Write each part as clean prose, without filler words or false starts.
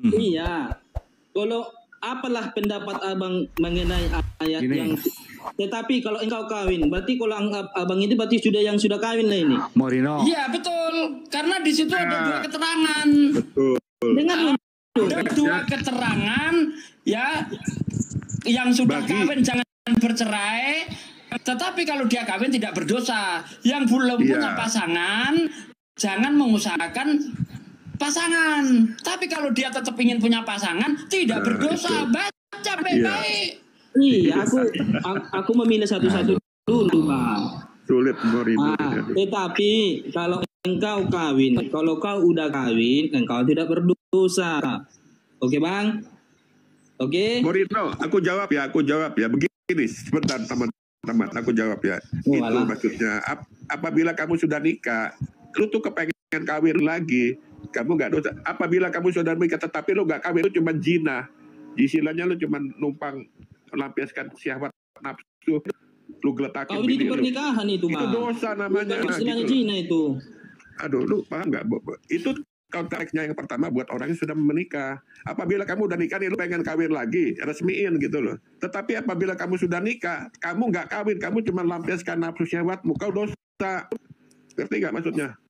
Iya. Kalau apalah pendapat abang mengenai ayat Gini. yang tetapi kalau engkau kawin, berarti kalau abang ini berarti yang sudah kawin lah ini. Morino. Iya betul, karena di situ ada dua keterangan. Betul. Dengar Ada dua keterangan ya, yang sudah kawin jangan bercerai, tetapi kalau dia kawin tidak berdosa. Yang belum punya pasangan jangan mengusahakan pasangan. Tapi kalau dia tetap ingin punya pasangan tidak berdosa. Baca baik-baik. Iya, aku memilih satu-satu dulu, Bang. Sulit Morino. Tetapi kalau engkau kawin, kalau kau udah kawin, engkau tidak berdosa. Oke, Bang? Oke? Morino, aku jawab ya. Begini, sebentar teman-teman, aku jawab ya. Itu maksudnya, apabila kamu sudah nikah, lu tuh kepengen kawin lagi, kamu nggak dosa. Apabila kamu sudah nikah, tetapi lu nggak kawin, itu cuma zina. Istilahnya lu cuma numpang melampiaskan syahwat nafsu, lu geletakin kawin itu pernikahan itu, Bang. Itu dosa namanya. Bukan istilahnya zina itu. Aduh, lu paham nggak? Itu konteksnya yang pertama buat orang yang sudah menikah. Apabila kamu udah nikah nih, lu pengen kawin lagi, resmiin gitu loh. Tetapi apabila kamu sudah nikah, kamu nggak kawin, kamu cuma lampiaskan nafsu syahwatmu, kau dosa. Ngerti nggak maksudnya?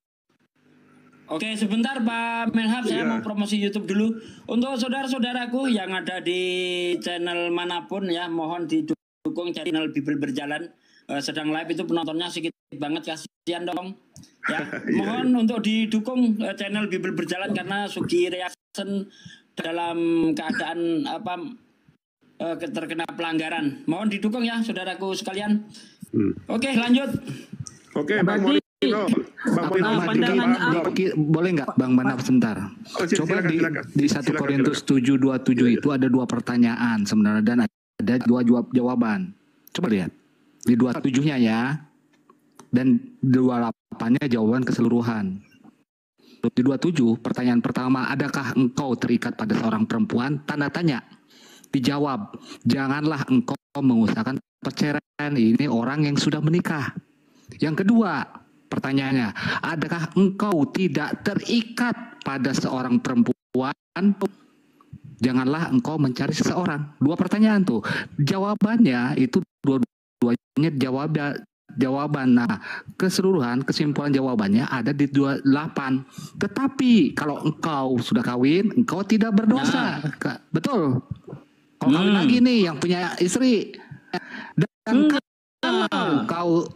Oke, sebentar Pak Melhab, saya mau promosi YouTube dulu. Untuk saudara-saudaraku yang ada di channel manapun ya, mohon didukung channel Bibel Berjalan. Sedang live itu penontonnya sedikit banget, kasihan dong. Ya, mohon untuk didukung channel Bibel Berjalan karena Sugi Reaction dalam keadaan terkena pelanggaran. Mohon didukung ya saudaraku sekalian. Oke, lanjut. Oke, Bang Morino. Boleh nggak Bang Manap sebentar? Coba di 1 Korintus 7:27 itu ada 2 pertanyaan sebenarnya dan ada 2 jawaban. Coba lihat di 27-nya ya, dan 28-nya jawaban keseluruhan. Di 27 pertanyaan pertama, adakah engkau terikat pada seorang perempuan? Tanda tanya. Dijawab, janganlah engkau mengusahakan perceraian, ini orang yang sudah menikah. Yang kedua pertanyaannya, adakah engkau tidak terikat pada seorang perempuan? Janganlah engkau mencari seseorang. 2 pertanyaan tuh. Jawabannya itu dua-duanya jawaban. Nah, keseluruhan kesimpulan jawabannya ada di 28. Tetapi kalau engkau sudah kawin, engkau tidak berdosa. Betul. Kalau kawin lagi nih yang punya istri. Dan kalau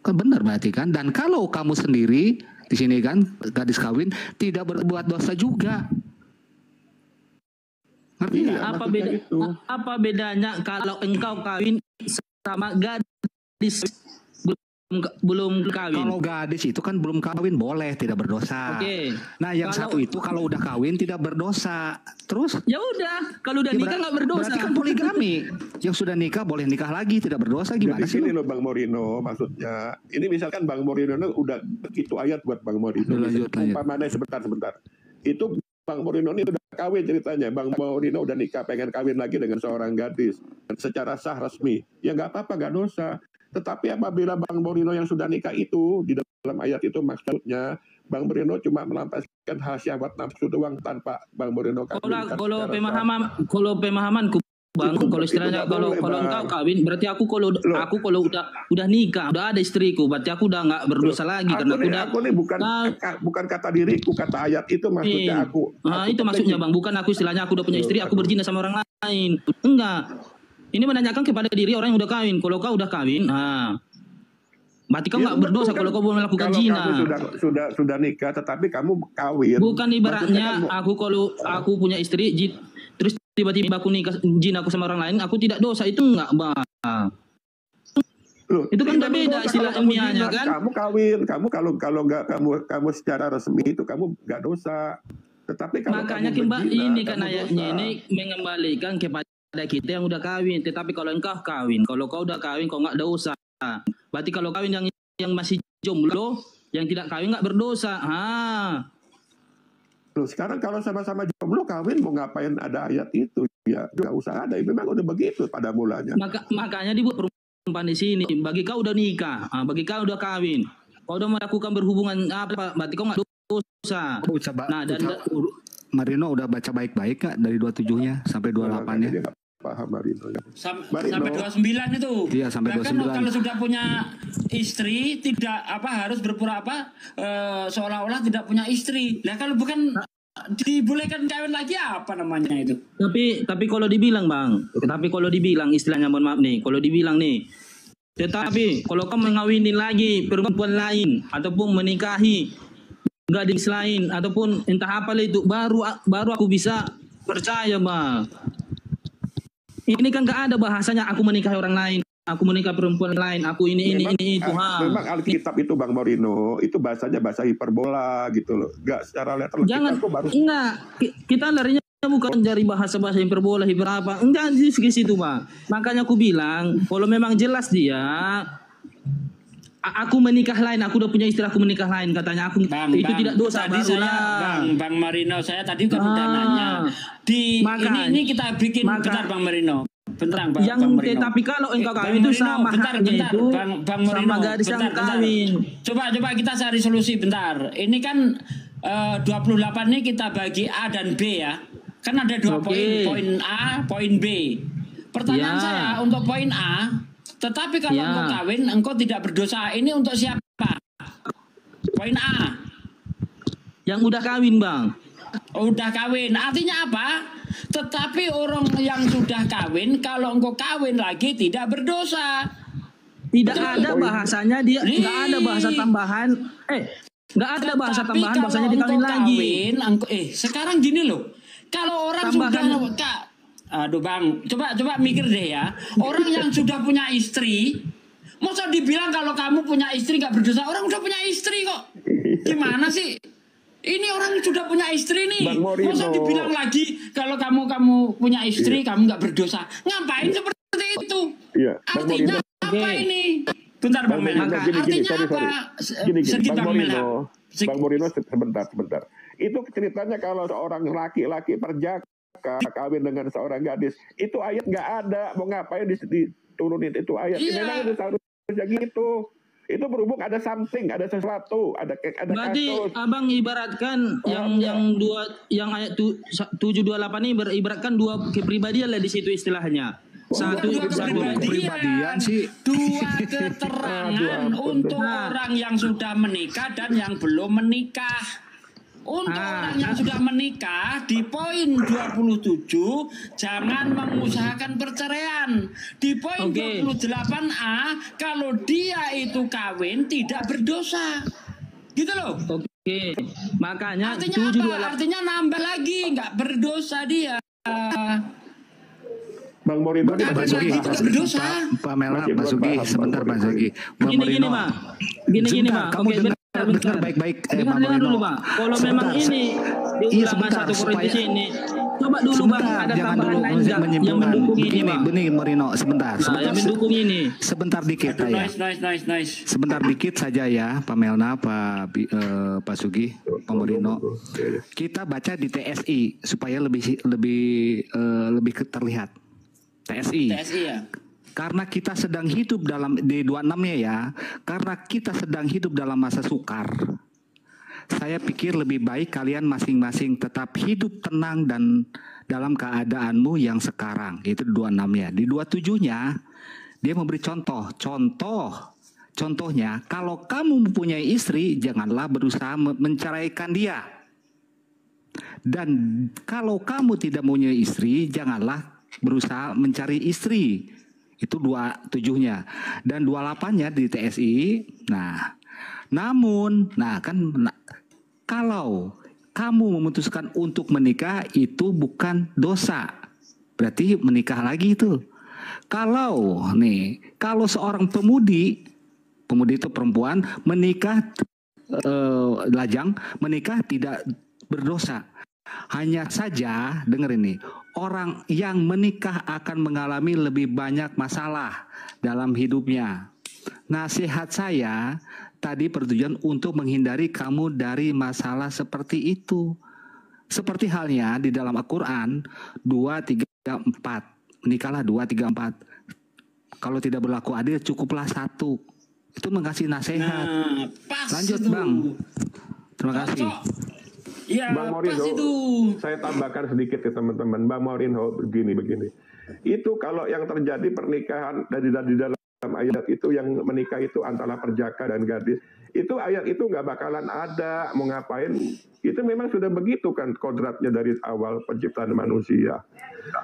kau benar berarti kan, dan kalau kamu sendiri di sini kan gadis kawin tidak berbuat dosa juga. Ngerti nggak? Apa bedanya kalau engkau kawin sama gadis belum kawin? Kalau gadis itu kan belum kawin boleh tidak berdosa. Oke. Nah, yang satu itu kalau udah kawin tidak berdosa. Terus? Ya udah, kalau udah nikah nggak berdosa. Berarti kan poligami. Yang sudah nikah boleh nikah lagi tidak berdosa, gimana sih? Ini loh Bang Morino, maksudnya ini misalkan Bang Morino udah itu ayat buat Bang Morino. Lanjut. Umpamanya sebentar. Itu Bang Morino ini udah kawin ceritanya. Bang Morino udah nikah, pengen kawin lagi dengan seorang gadis secara sah resmi. Ya nggak apa-apa, nggak dosa. Tetapi apabila Bang Morino yang sudah nikah itu, di dalam ayat itu maksudnya Bang Morino cuma melampiaskan hal syahwat nafsu doang tanpa Bang Morino kawin. Kalau pemahamanku Bang, kalau istilahnya kalau engkau kawin, berarti aku kalau udah nikah, udah ada istriku, berarti aku udah nggak berdosa lagi karena aku nih bukan kata diriku, kata ayat itu maksudnya aku. Itu maksudnya Bang, bukan aku istilahnya aku udah punya istri, aku berzina sama orang lain. Enggak. Ini menanyakan kepada diri orang yang udah kawin. Kalau kau udah kawin, berarti kau nggak berdosa kalau kau melakukan zina. Kamu sudah nikah, tetapi kamu kawin. Bukan ibaratnya kalau aku punya istri, terus tiba-tiba aku nikah zina aku sama orang lain, aku tidak dosa, itu enggak Bang. Loh, itu kan beda istilah ilmiahnya kan. Kamu kawin, kalau nggak kamu secara resmi itu kamu nggak dosa. Tetapi kalau makanya ini kan ayatnya ini mengembalikan kepada kita yang udah kawin. Tetapi kalau engkau kawin, kalau kau udah kawin kau nggak dosa. Berarti kalau kawin yang masih jomblo, yang tidak kawin nggak berdosa. Loh, sekarang kalau sama-sama jomblo kawin mau ngapain ada ayat itu? Ya nggak usah ada. Memang udah begitu pada mulanya. Makanya dibuat perumpamaan di sini. Bagi kau udah nikah, bagi kau udah kawin, kau udah melakukan berhubungan berarti kau nggak dosa. Nah Marino udah baca baik-baik Kak dari 27-nya sampai 28-nya? Dia nggak paham Marino. Sampai 29 itu. Iya, sampai 29. Kalau sudah punya istri tidak harus berpura seolah-olah tidak punya istri. Nah, kalau bukan dibolehkan kawin lagi apa namanya itu? Tapi kalau dibilang Bang, istilahnya mohon maaf nih, kalau dibilang nih, tetapi kalau kamu mengawinin lagi perempuan lain ataupun menikahi gadis lain ataupun entah apa itu baru aku bisa percaya Bang. Ini kan gak ada bahasanya aku menikahi orang lain, aku menikah perempuan lain, aku ini itu. Memang Alkitab itu Bang Morino, itu bahasanya bahasa hiperbola gitu loh. Gak secara literal. Jangan, kita larinya bukan dari bahasa-bahasa hiperbola, hiperapa. Enggak di situ Bang. Makanya aku bilang, kalau memang jelas dia, aku menikah lain, aku udah punya istri, aku menikah lain, katanya aku itu tidak dosa. Tadi Bang Marino, saya tadi kan udah nanya. Ini kita bikin bentar Bang Marino. Bentar Bang Marino. Tapi kalau engkau kawin itu sama haknya itu Bang Marino, sama gadis yang kawin. Coba kita cari solusi bentar. Ini kan 28 ini kita bagi A dan B ya. Kan ada 2 poin A, poin B. Pertanyaan saya untuk poin A, tetapi kalau engkau kawin, engkau tidak berdosa. Ini untuk siapa? Poin A. Yang udah kawin Bang. Udah kawin, artinya apa? Tetapi orang yang sudah kawin, kalau engkau kawin lagi tidak berdosa. Tidak ada bahasanya dia, nggak ada bahasa tambahan. Nggak ada bahasa tambahan, bahasanya dikawin lagi. Sekarang gini loh, kalau orang tambahan, sudah, aduh Bang, coba mikir deh ya. Orang yang sudah punya istri, masa dibilang kalau kamu punya istri nggak berdosa? Orang udah punya istri kok. Gimana sih? Ini orang sudah punya istri nih. Masa dibilang lagi kalau kamu punya istri kamu nggak berdosa? Ngapain seperti itu? Artinya apa ini? Bentar Bang Melham. Artinya apa? Sedikit Bang Melham. Bang Morino sebentar. Itu ceritanya kalau seorang laki-laki perjaka kawin dengan seorang gadis, itu ayat nggak ada. Mau ngapain diturunin itu ayat? Memang itu seharusnya gitu. Itu berhubung ada something, ada sesuatu, ada berarti kasus. Abang ibaratkan yang ayat 728 ini beribaratkan 2 kepribadian lah di situ istilahnya. Satu kepribadian sih. 2 keterangan untuk orang yang sudah menikah dan yang belum menikah. Untuk orang yang sudah menikah di poin 27 jangan mengusahakan perceraian. Di poin 28A kalau dia itu kawin tidak berdosa. Gitu loh. Oke. Makanya artinya nambah lagi nggak berdosa dia. Bang Morino berdosa. Pak Melham, Pak Sugi, sebentar Pak Sugi. Gini Pak. Gini Pak. Oke. Dengar baik-baik dengar dulu Pak. Kalau memang ini diulang satu Korintus ini, coba dulu Bang ada tambahan lain yang mendukung ini Pak. Benih Marino sebentar. Yang mendukung ini. Sebentar dikit ya. Nice. Sebentar dikit saja ya Pak Melna, Pak Sugi, Pak Marino. Kita baca di TSI supaya lebih terlihat. TSI ya. Karena kita sedang hidup di 26-nya ya, karena kita sedang hidup dalam masa sukar. Saya pikir lebih baik kalian masing-masing tetap hidup tenang dan dalam keadaanmu yang sekarang. Itu 26-nya. Di 27-nya dia memberi contohnya, kalau kamu mempunyai istri, janganlah berusaha menceraikan dia. Dan kalau kamu tidak mempunyai istri, janganlah berusaha mencari istri. Itu 27-nya. Dan 28-nya di TSI. Kalau kamu memutuskan untuk menikah itu bukan dosa. Berarti menikah lagi itu. Kalau seorang pemudi itu perempuan menikah lajang, menikah tidak berdosa. Hanya saja, dengar ini, orang yang menikah akan mengalami lebih banyak masalah dalam hidupnya. Nasihat saya tadi bertujuan untuk menghindari kamu dari masalah seperti itu. Seperti halnya di dalam Al-Quran 2, 3, 4. Menikahlah 2, 3, 4. Kalau tidak berlaku adil cukuplah 1. Itu mengasih nasihat. Lanjut Bang. Terima kasih. Iya, Bang Mourinho, saya tambahkan sedikit ke teman-teman. Bang Mourinho begini. Itu kalau yang terjadi pernikahan dari dalam ayat itu yang menikah itu antara perjaka dan gadis, itu ayat itu nggak bakalan ada. Mau ngapain? Itu memang sudah begitu kan kodratnya dari awal penciptaan manusia.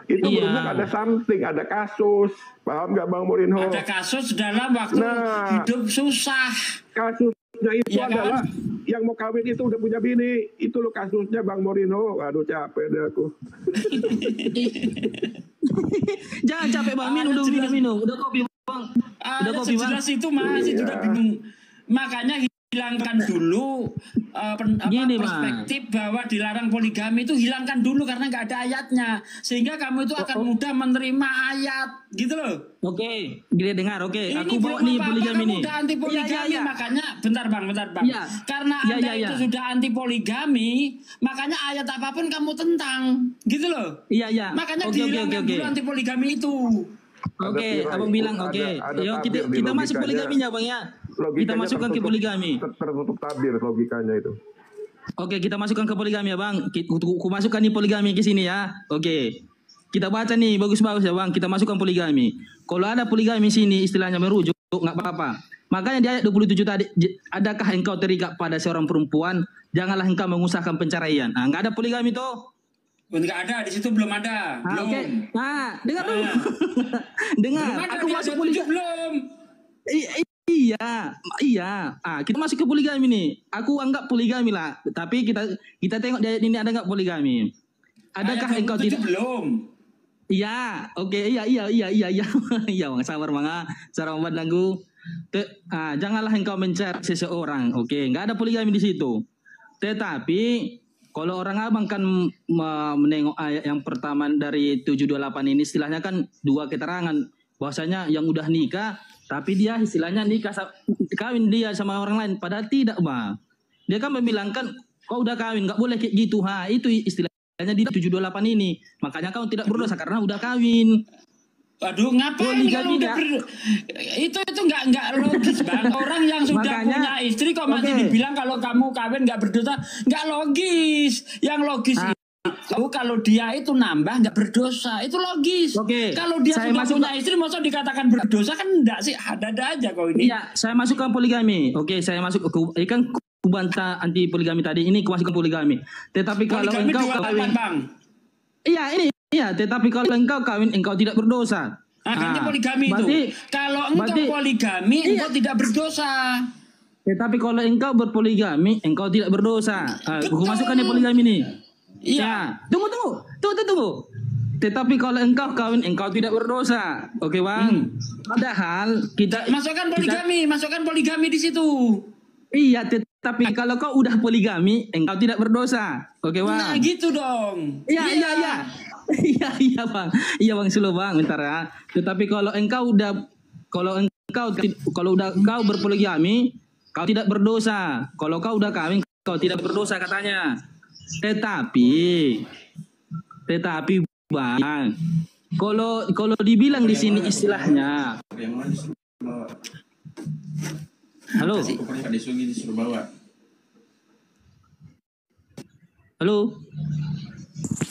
Itu berhubung ada something, ada kasus. Paham nggak Bang Mourinho? Ada kasus dalam waktu hidup susah. Kasusnya itu adalah yang mau kawin itu udah punya bini. Itu loh kasusnya Bang Mourinho. Aduh capek deh aku. Jangan capek Bang, minum. Udah kopi Bang. Udah kopi Bang. Jelas itu masih sudah bingung. Makanya hilangkan dulu perspektif bahwa dilarang poligami itu hilangkan dulu karena nggak ada ayatnya, sehingga kamu itu akan mudah menerima ayat gitu loh. Oke, dia dengar. Oke, ini aku bawa nih poligami nih. Udah anti poligami makanya bentar bang. Karena Anda itu sudah anti poligami, makanya ayat apapun kamu tentang gitu loh. Iya. Makanya dihilangkan dulu anti poligami itu. Oke, abang bilang oke. Yuk kita masuk poligaminya bang ya. Kita masukkan ke poligami. Tertutup tabir logikanya itu. Oke, kita masukkan ke poligami ya bang. Aku masukkan nih poligami ke sini ya. Oke. Kita baca nih bagus-bagus ya bang. Kita masukkan poligami. Kalau ada poligami sini istilahnya merujuk nggak apa-apa. Makanya di ayat 27 tadi, adakah engkau terikat pada seorang perempuan? Janganlah engkau mengusahakan pencaraian. Nggak ada poligami toh? Enggak ada, di situ belum ada. Belum. Oke. Dengar dulu. Dengar. Aku masuk poligami. Belum. Iya. Kita masuk ke poligami nih. Aku anggap poligami lah. Tapi kita tengok di ayat ini ada nggak poligami? Adakah engkau tidak? Belum. Iya. Oke. Iya. Iya, Bang. Sabar, Bang. Sabar pandangku. Janganlah engkau mencari seseorang. Oke. Nggak ada poligami di situ. Tetapi kalau orang abang kan menengok ayat yang pertama dari 728 ini istilahnya kan dua keterangan. Bahwasanya yang udah nikah tapi dia istilahnya nikah kawin dia sama orang lain, padahal tidak bang. Dia kan membilangkan kau udah kawin nggak boleh kayak gitu. Itu istilahnya di 728 ini. Makanya kau tidak berdosa karena udah kawin. Aduh, ngapain kalau udah itu nggak logis bang. Orang yang sudah punya istri kok masih dibilang kalau kamu kawin nggak berdosa, nggak logis. Yang logis itu kalau dia itu nambah nggak berdosa, itu logis. Kalau dia sudah punya istri, masa dikatakan berdosa kan enggak sih? Ada aja kau ini. Iya, saya masukkan poligami. Oke, saya masuk ke kan kubantah anti poligami tadi. Ini kumasukkan poligami. Tetapi kalau engkau kawin, bang. Iya, tetapi kalau engkau kawin, engkau tidak berdosa. Karena poligami berarti, itu. Kalau engkau poligami, engkau tidak berdosa. Tetapi kalau engkau berpoligami, engkau tidak berdosa. Aku masukkan nih poligami nih. Iya. Tunggu. Tetapi kalau engkau kawin, engkau tidak berdosa. Oke, bang. Padahal kita masukkan poligami di situ. Iya, tetapi kalau kau udah poligami, engkau tidak berdosa. Oke, bang. Nah, gitu dong. Iya. Iya bang. Iya bang, silo bang, bentar ya. Tetapi kalau udah kau berpoligami, kau tidak berdosa. Kalau kau udah kawin, kau tidak berdosa katanya. Tetapi bang, kalau dibilang di sini istilahnya, halo.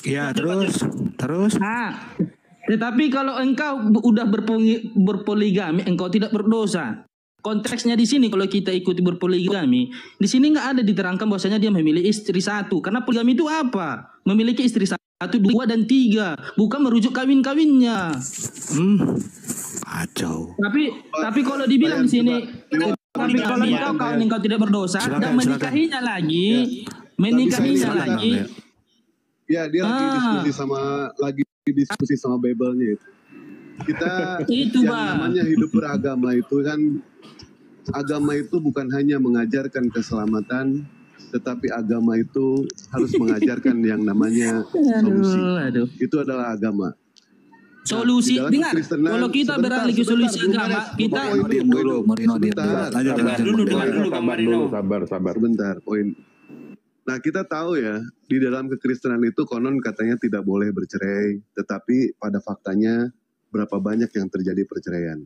Ya, terus. Tetapi kalau engkau udah berpoligami, engkau tidak berdosa. Konteksnya di sini kalau kita ikuti berpoligami, di sini nggak ada diterangkan bahwasanya dia memilih istri satu. Karena poligami itu apa? Memiliki istri satu, 2 dan 3, bukan merujuk kawin-kawinnya. Kacau. Tapi kalau dibilang di sini, tapi kalau engkau kawin engkau tidak berdosa dan menikahinya lagi. Ya, dia lagi diskusi sama Bible-nya itu. Kita itu, yang bang. namanya hidup beragama itu kan, agama itu bukan hanya mengajarkan keselamatan, tetapi agama itu harus mengajarkan yang namanya solusi. Itu adalah agama. Solusi, dengar. Kalau kita beralih ke solusi agama, kita sabar sebentar, poin. Nah, kita tahu ya, di dalam kekristenan itu konon katanya tidak boleh bercerai, tetapi pada faktanya berapa banyak yang terjadi perceraian.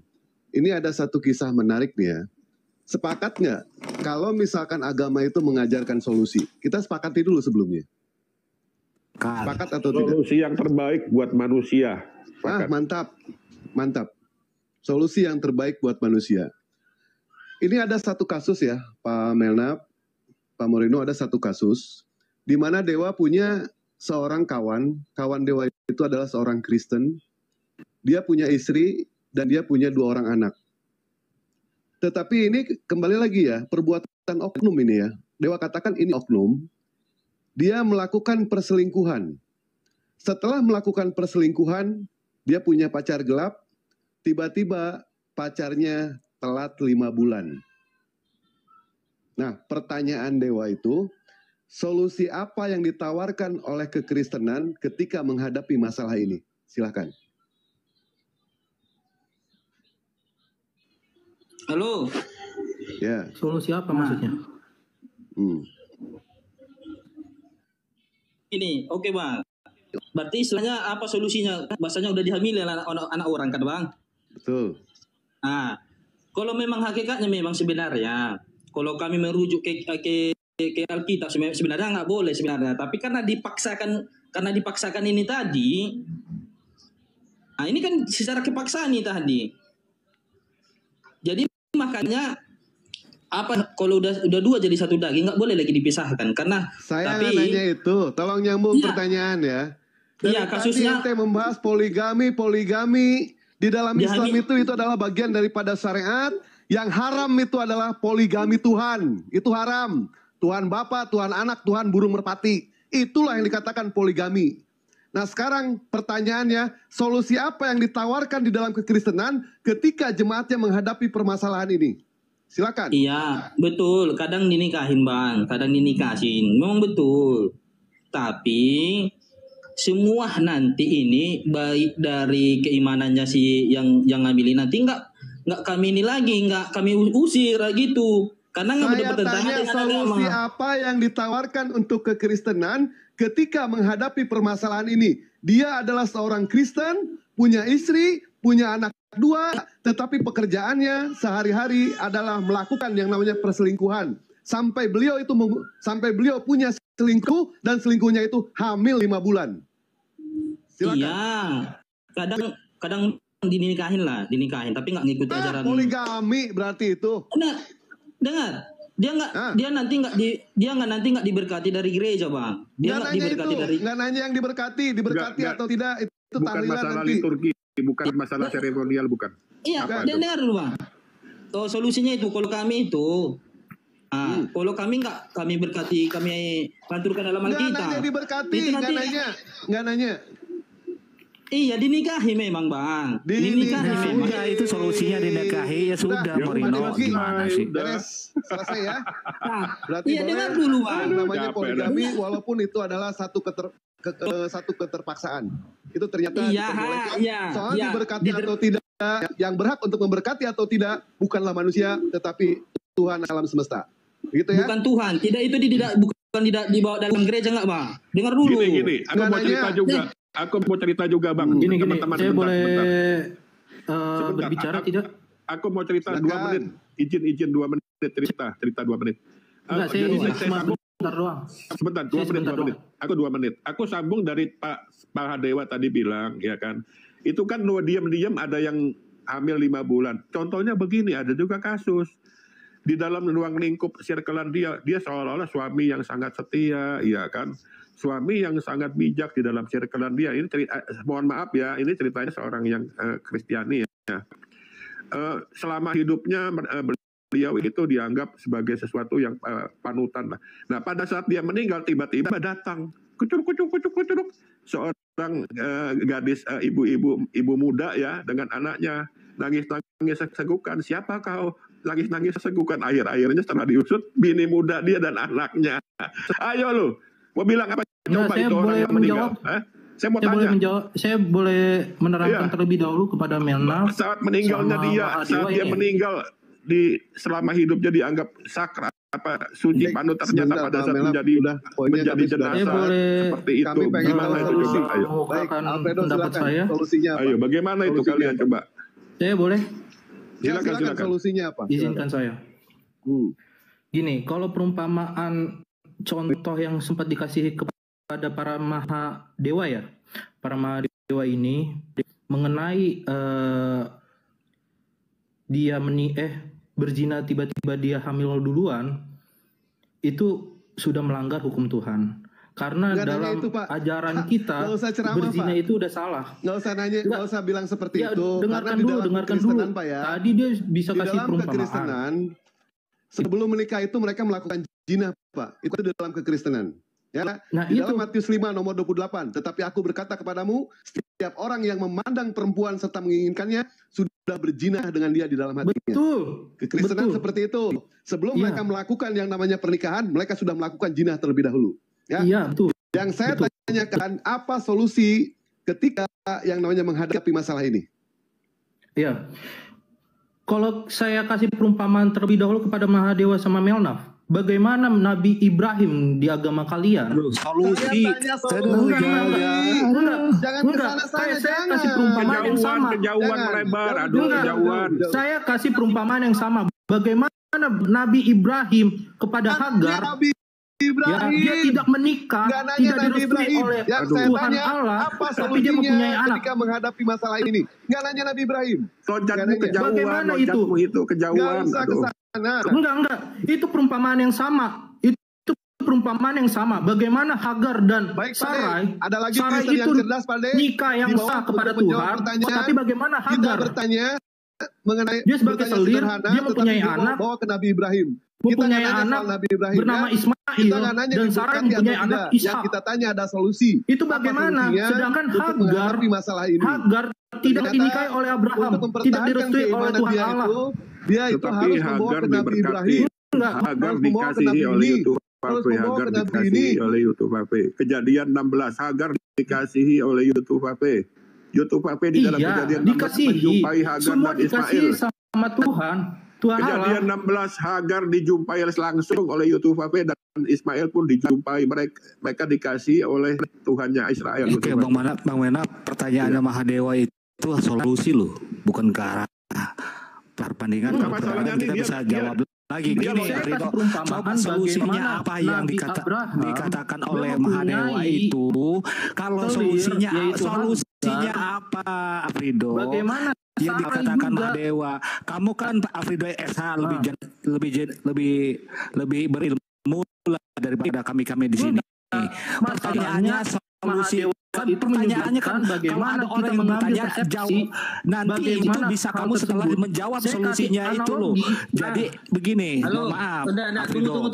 Ini ada satu kisah menarik nih ya. sepakat nggak kalau misalkan agama itu mengajarkan solusi? Kita sepakati dulu sebelumnya. Sepakat atau tidak? Solusi yang terbaik buat manusia. Mantap, mantap. Solusi yang terbaik buat manusia. Ini ada satu kasus ya, Pak Melnap, Pak Moreno, ada satu kasus di mana Dewa punya seorang kawan Dewa itu adalah seorang Kristen. Dia punya istri dan dia punya 2 orang anak. Tetapi ini kembali lagi ya, perbuatan oknum ini ya. Dewa katakan ini oknum. Dia melakukan perselingkuhan. Setelah melakukan perselingkuhan, dia punya pacar gelap. Tiba-tiba pacarnya telat 5 bulan. Nah, pertanyaan Dewa itu, solusi apa yang ditawarkan oleh kekristenan ketika menghadapi masalah ini? Silakan. Halo. Ya. Solusi apa maksudnya? Ini, oke Bang. Berarti istilahnya apa solusinya? Bahasanya udah dihamili anak orang kan Bang? Betul. Nah, kalau memang hakikatnya memang sebenarnya, kalau kami merujuk ke Alkitab sebenarnya nggak boleh sebenarnya. Tapi karena dipaksakan ini tadi, nah ini kan secara kepaksaan ini tadi. Jadi makanya apa kalau udah 2 jadi 1 daging nggak boleh lagi dipisahkan karena saya nanya itu, tolong nyambung pertanyaan ya. Iya, kasusnya ente membahas poligami di dalam Islam itu adalah bagian daripada syariat. Yang haram itu adalah poligami Tuhan. Itu haram. Tuhan Bapa, Tuhan Anak, Tuhan burung merpati. Itulah yang dikatakan poligami. Nah sekarang pertanyaannya, solusi apa yang ditawarkan di dalam kekristenan ketika jemaatnya menghadapi permasalahan ini? Silakan. Iya, betul. Kadang dinikahin Bang, kadang dinikahin. Memang betul. Tapi semua nanti ini baik dari keimanannya si yang ngambilin nanti nggak kami ini lagi, nggak kami usir gitu. Karena nggak Saya tanya solusi apa yang ditawarkan untuk kekristenan ketika menghadapi permasalahan ini. Dia adalah seorang Kristen, punya istri, punya anak 2, tetapi pekerjaannya sehari-hari adalah melakukan yang namanya perselingkuhan. Sampai beliau punya selingkuh dan selingkuhnya itu hamil 5 bulan. Silakan. Iya, kadang dinikahin, tapi nggak ngikuti ajaran. Poligami berarti itu. Dengar, dia nanti nggak diberkati dari gereja Bang. Dia nggak diberkati dari. Nggak nanya yang diberkati atau tidak itu bukan masalah nanti. Liturgi, bukan masalah seremonial, bukan. Iya, dengar dulu Bang. Solusinya itu kalau kami itu. Kalau kami berkati, kami aturkan dalam Alkitab. Nggak nanya diberkati, nggak nanya. Iya, dinikahi memang Bang. Dinikahi memang. Sudah, itu solusinya dinikahi ya sudah. Moreno gimana sih? Selesai ya. Berarti iya, dengar dulu Bang. Namanya poligami walaupun itu adalah satu keterpaksaan. Itu ternyata soal diberkati atau tidak, yang berhak untuk memberkati atau tidak bukanlah manusia tetapi Tuhan alam semesta. Gitu ya? Bukan Tuhan, bukan tidak dibawa dalam gereja enggak Bang? Dengar dulu. Gini, aku mau cerita juga Bang. Gini, teman-teman, saya boleh berbicara tidak? Aku mau cerita 2 menit. Izin 2 menit cerita 2 menit. Enggak, saya sebentar doang. Sebentar, 2 menit. Aku 2 menit. Aku sambung dari Pak Hadewa tadi bilang, ya kan. Itu kan diam-diam ada yang hamil 5 bulan. Contohnya begini, ada juga kasus. Di dalam ruang lingkup circlean dia seolah-olah suami yang sangat setia, ya kan. Suami yang sangat bijak di dalam circlean dia. Ini mohon maaf ya, ini ceritanya seorang yang Kristiani ya. Selama hidupnya beliau itu dianggap sebagai sesuatu yang panutan lah. Nah pada saat dia meninggal tiba-tiba datang kucuruk seorang gadis ibu muda ya dengan anaknya nangis segukan. Siapa kau? Nangis segukan, akhirnya setelah diusut bini muda dia dan anaknya. Ayo lu mau bilang apa? Coba itu orang yang meninggal. Saya boleh menerangkan terlebih dahulu kepada Melna. Saat meninggalnya saat dia meninggal selama hidupnya dianggap sakral suci panut, ternyata pada saat menjadi jenazah seperti itu. Gimana itu coba? Ayo. Baik, Alfredo silakan. Solusinya apa? Ayo, bagaimana itu kalian coba? Saya boleh? Silakan solusinya apa? Izinkan saya. Gini, kalau perumpamaan contoh yang sempat dikasih kepada para Mahadewa ya, para Mahadewa ini mengenai dia berzina tiba-tiba dia hamil duluan, itu sudah melanggar hukum Tuhan. Karena dalam itu, ajaran kita berzina itu udah salah. Nggak usah nanya, nggak usah bilang seperti itu. Dengarkan dulu. Pak, ya, tadi dia bisa kasih perumpamaan. Kekristenan, sebelum menikah itu mereka melakukan zina, Pak. Itu di dalam kekristenan. Ya, nah, di dalam Matius 5 nomor 28. Tetapi aku berkata kepadamu, setiap orang yang memandang perempuan serta menginginkannya sudah berzina dengan dia di dalam hatinya. Betul. Kekristenan seperti itu. Sebelum mereka melakukan yang namanya pernikahan, mereka sudah melakukan zina terlebih dahulu. Ya, iya, betul. Yang saya tanyakan, apa solusi ketika yang namanya menghadapi masalah ini? Iya. Kalau saya kasih perumpamaan terlebih dahulu kepada Mahadewa sama Melnaf, bagaimana Nabi Ibrahim di agama kalian? Solusi. Saya kasih perumpamaan yang sama. Kejauhan melebar. Kejauhan. Saya kasih perumpamaan yang sama. Bagaimana Nabi Ibrahim kepada Hagar? Ya, dia tidak menikah, tidak direstui oleh Tuhan Allah, tapi dia mempunyai anak. Ketika menghadapi masalah ini, nggak nanya Nabi Ibrahim. Loncatmu kejauhan. Bagaimana itu kejauhan. Enggak. Itu perumpamaan yang sama. Itu perumpamaan yang sama. Bagaimana Hagar dan Sarai? Ada lagi Sarai itu yang cerdas, Pak, nikah yang sah kepada Tuhan. Tapi bagaimana Hagar? Kita bertanya mengenai dia sebagai selir, dia mempunyai anak. Bawa ke Nabi Ibrahim. Mempunyai anak Nabi Ibrahim, bernama Ismail dan Sarah mempunyai anak Ishak. Yang kita tanya ada solusi. Itu bagaimana? Sedangkan Hagar tidak dinikahi oleh Abraham, tidak direstui oleh Tuhan Allah. Dia itu harus membawa ke Nabi Ibrahim. Hagar dikasihi oleh YouTube. Hagar dikasihi oleh YouTube. Kejadian 16, Hagar dikasihi oleh YouTube. YouTube di dalam Kejadian 16 menjumpai Hagar dan Ismail sama Tuhan. Kejadian 16, Hagar dijumpai langsung oleh YouTube dan Ismail pun dijumpai, mereka dikasih oleh Tuhannya Israel. Oke, Bang Mena, pertanyaannya Mahadewa itu solusi loh, bukan ke arah perbandingan. Kita bisa jawab lagi gini, coba solusinya apa yang dikatakan oleh Mahadewa itu? Kalau solusinya apa, Afrido? Bagaimana yang dikatakan Mahadewa? Kamu kan Afrido SH lebih berilmu daripada kami di sini. Pertanyaannya solusi. Pertanyaannya kan bagaimana kalau ada orang yang bertanya jauh, nanti itu bisa kamu setelah menjawab solusinya itu loh. Jadi begini, maaf, Afrido,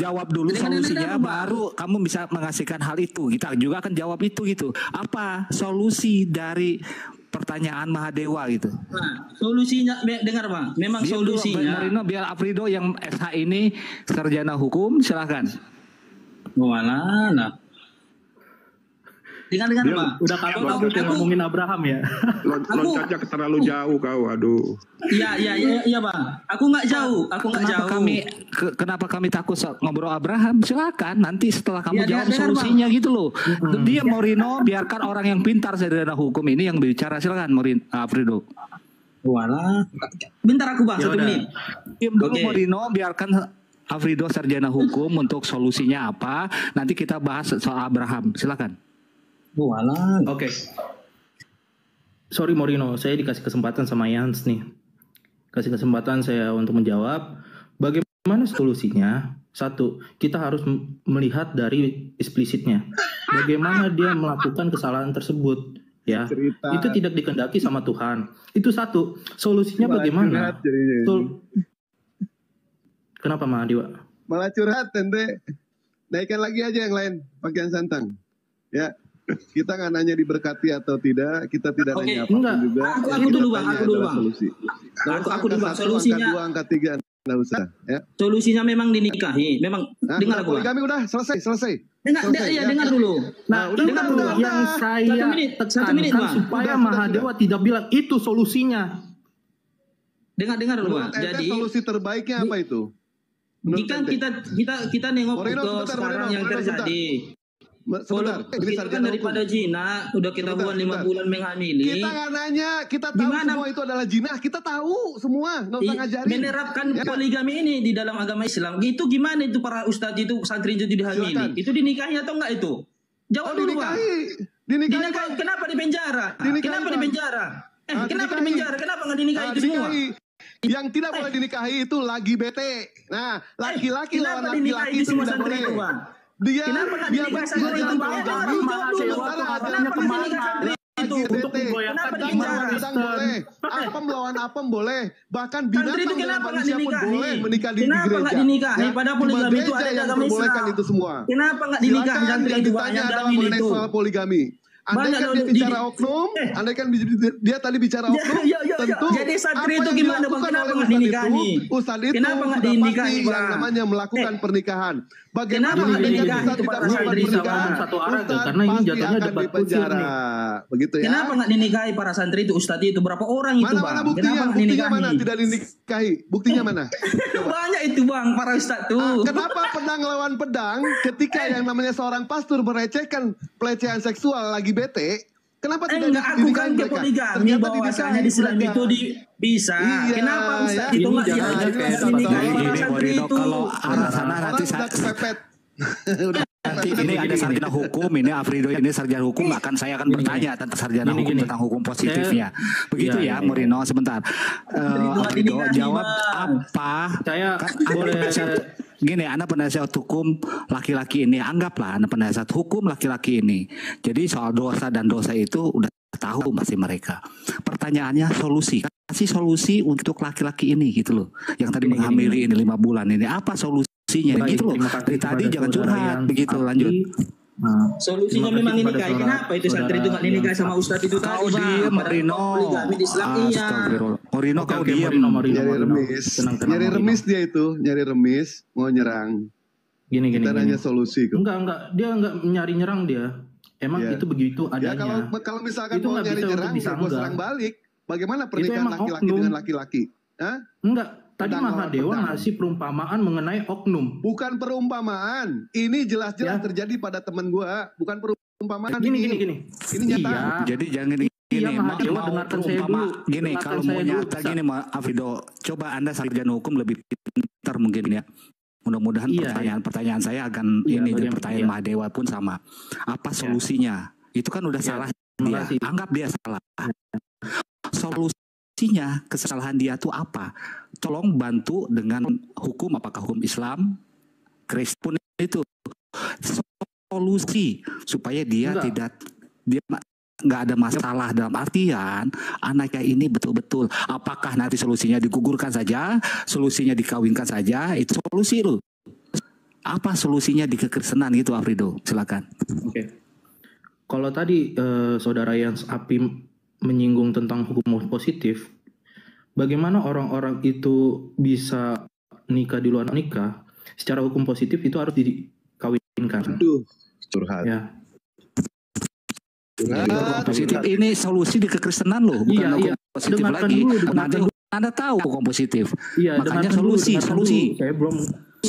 jawab dulu solusinya, baru kamu bisa mengasihkan hal itu. Kita juga akan jawab itu gitu. Apa solusi dari pertanyaan Mahadewa gitu? Nah, solusinya dengar Pak. Memang solusinya. Marino, biar Afrido yang SH ini sarjana hukum, silakan. Walah. Dengar Pak. Udah kalau ngomongin Abraham ya. Loncatnya terlalu jauh kau, aduh. Iya Pak. Aku nggak jauh. Kenapa kami takut ngobrol Abraham? Silakan. Nanti setelah kamu jawab solusinya gitu loh. Dia Morino, biarkan orang yang pintar sarjana hukum ini yang bicara. Silakan Afrido. Walah. Bentar aku Bang, 1 menit. Diam dulu Morino, biarkan Afrido sarjana hukum untuk solusinya apa. Nanti kita bahas soal Abraham. Silakan. Walah. Oke. Sorry Morino, saya dikasih kesempatan sama Yans nih. Kasih kesempatan saya untuk menjawab. Bagaimana solusinya? 1, kita harus melihat dari eksplisitnya. Bagaimana dia melakukan kesalahan tersebut, ya. Itu tidak dikehendaki sama Tuhan. Itu 1. Solusinya bagaimana? Kenapa Mahadewa? Malah curhat, tente. Naikkan lagi aja yang lain, pakaian santang. Ya. Kita nggak nanya diberkati atau tidak, kita tidak nanya apapun juga. Aku dulu Bang. Solusi. Aku dulu Bang. Solusinya. Angka 2, angka 3, nggak usah. Ya. Solusinya memang dinikahi. Memang dengar aku. Kami udah selesai. Dengar dulu. Nah, dengar dulu. Yang saya tekankan supaya Mahadewa tidak bilang itu solusinya. Dengar dulu Bang. Jadi solusi terbaiknya apa itu? Jika kita nengok ke sekarang yang terjadi. Sebentar, ini kita kan sarjana daripada hukum. Jina, udah ketahuan 5 bulan menghamili. Kita nggak nanya, kita tahu Gimana? semua itu adalah jinah, kita tahu semua, nggak usah ngajarin. Menerapkan Ya. poligami ini di dalam agama Islam. Itu gimana itu para ustadz itu santri itu dihamili? Silakan. Itu dinikahi atau enggak itu? Jawab dulu, Bang. Dinikahi. Kenapa di penjara? Dinikahi, Kenapa Bang. di penjara? Kenapa di dinikahi. penjara? Kenapa nggak dinikahi itu semua? Dinikahi. Yang tidak boleh dinikahi itu lagi bete. Nah, laki-laki lawan kenapa dinikahi laki-laki di itu semua tidak santri boleh. itu, Bang? Dia Kenapa nggak dinikahi santri itu, Bang? Kenapa dinikahi santri itu? Untuk Kenapa di penjara? pedang boleh, apem lawan apem boleh, bahkan Santri itu binatang dengan kenapa nggak manusia pun dinikahi? boleh menikah di Kenapa gereja. nggak dinikahi? Ya, Padahal cuma poligami itu gereja ada di yang agama membolehkan Islam. itu semua. Kenapa nggak dinikahi Silakan santri yang itu, Bang? ditanya Yang adalah hamil mengenai itu. soal poligami. Andai kan dia bicara oknum, andai kan dia tadi bicara oknum, tentu jadi santri apa itu yang gimana, Bang? dilakukan Kenapa oleh nggak ustadz dinikahi? Ustadz itu Kenapa nggak sudah dinikahi, pasti yang Bang? namanya melakukan pernikahan. Bagaimana Kenapa nggak andai kan dinikahi ustadz itu tidak para melakukan santri pernikahan? satu arah, Ustadz karena ini pasti jatuhnya akan debat kusir dipenjara. nih. Begitu ya. Kenapa nggak dinikahi para santri itu ustadz itu? Berapa orang itu, Bang? Mana buktinya? Kenapa nggak Buktinya dinikahi? mana tidak dinikahi? Buktinya mana? Banyak itu, Bang, para ustadz tuh. Kenapa pedang lawan pedang ketika yang namanya seorang pastor merecehkan pelecehan seksual lagi bete? Kenapa tidak Enggak, aku kan dinikahi ke mereka? poligami Ternyata bahwasanya di Islam mereka. itu bisa. Iya, Kenapa ustadz ya. itu Ini nggak jangan diajarkan kayak dinikahi Ini para santri Morino, itu? kalau arah sana Orang nanti sudah kepepet. nanti ini ada sarjana hukum, ini Afrido ini sarjana hukum, saya akan bertanya tentang sarjana hukum tentang hukum positifnya. Begitu ya, Morino, sebentar. Afrido jawab apa? Saya Kan boleh gini, Anda penasihat hukum laki-laki ini, anggaplah Anda penasihat hukum laki-laki ini. Jadi soal dosa dan dosa itu udah tahu pasti mereka. Pertanyaannya solusi. Kasih solusi untuk laki-laki ini gitu loh. Yang tadi menghamili ini 5 bulan ini. Apa solusinya Baik, gitu loh. terima kasih Dari tadi kepada jangan saudara curhat yang begitu, Afi. lanjut. Nah, Solusinya terima memang kasih kepada dinikahi. Kenapa itu santri itu nggak dinikahi sama ustadz itu tadi, Kau Bang? diem, Padahal Morino. poligami di Islam iya. Astagfirullah. Morino, Oke, kau oke, diem. Morino. Nyari remis. Tenang, Nyari Morino. remis dia itu, nyari remis, mau nyerang. Gini. Kita nanya solusi kok. Enggak, dia enggak nyari-nyerang dia. Emang Iya. itu begitu Ya adanya. kalau misalkan Itu mau nggak nyari bisa nyerang, untuk ya gue disanggah. serang balik. Bagaimana pernikahan emang laki-laki oknum. dengan laki-laki? Hah? Enggak, tadi Pedang lawan Mahadewa pedang. ngasih perumpamaan mengenai oknum. Bukan perumpamaan. Ini jelas-jelas Ya. terjadi pada teman gua. Bukan perumpamaan Gini. Ini nyata. Iya. Jadi jangan gini, Iya, Mahadewa, dengarkan saya dulu. Gini, Dengarkan kalau saya mau dulu, nyata Ustaz. gini, Afido, coba Anda sarjana hukum lebih pintar mungkin ya. Mudah-mudahan Iya, pertanyaan saya akan Iya, ini dan bagaimana? pertanyaan Iya. Mahadewa pun sama. Apa solusinya? Itu kan udah Iya, salah terima dia. kasih. Anggap dia salah. Solusinya kesalahan dia tuh apa? Tolong bantu dengan hukum, apakah hukum Islam, Kristen pun itu solusi supaya dia Enggak. nggak ada masalah, dalam artian anaknya ini betul-betul apakah nanti solusinya digugurkan saja, solusinya dikawinkan saja, itu solusi loh. Apa solusinya di kekristenan gitu, Afrido? Silakan. Oke. Kalau tadi saudara yang Api menyinggung tentang hukum positif, bagaimana orang-orang itu bisa nikah di luar nikah? Secara hukum positif itu harus dikawinkan. Aduh, curhat. Ya. Curhat. Positif ini solusi di kekristenan loh, bukan Iya, hukum iya. positif Dengarkan lagi. dulu, Nanti dengarkan dulu. Anda tahu hukum positif. Iya, Makanya dengarkan dulu, solusi.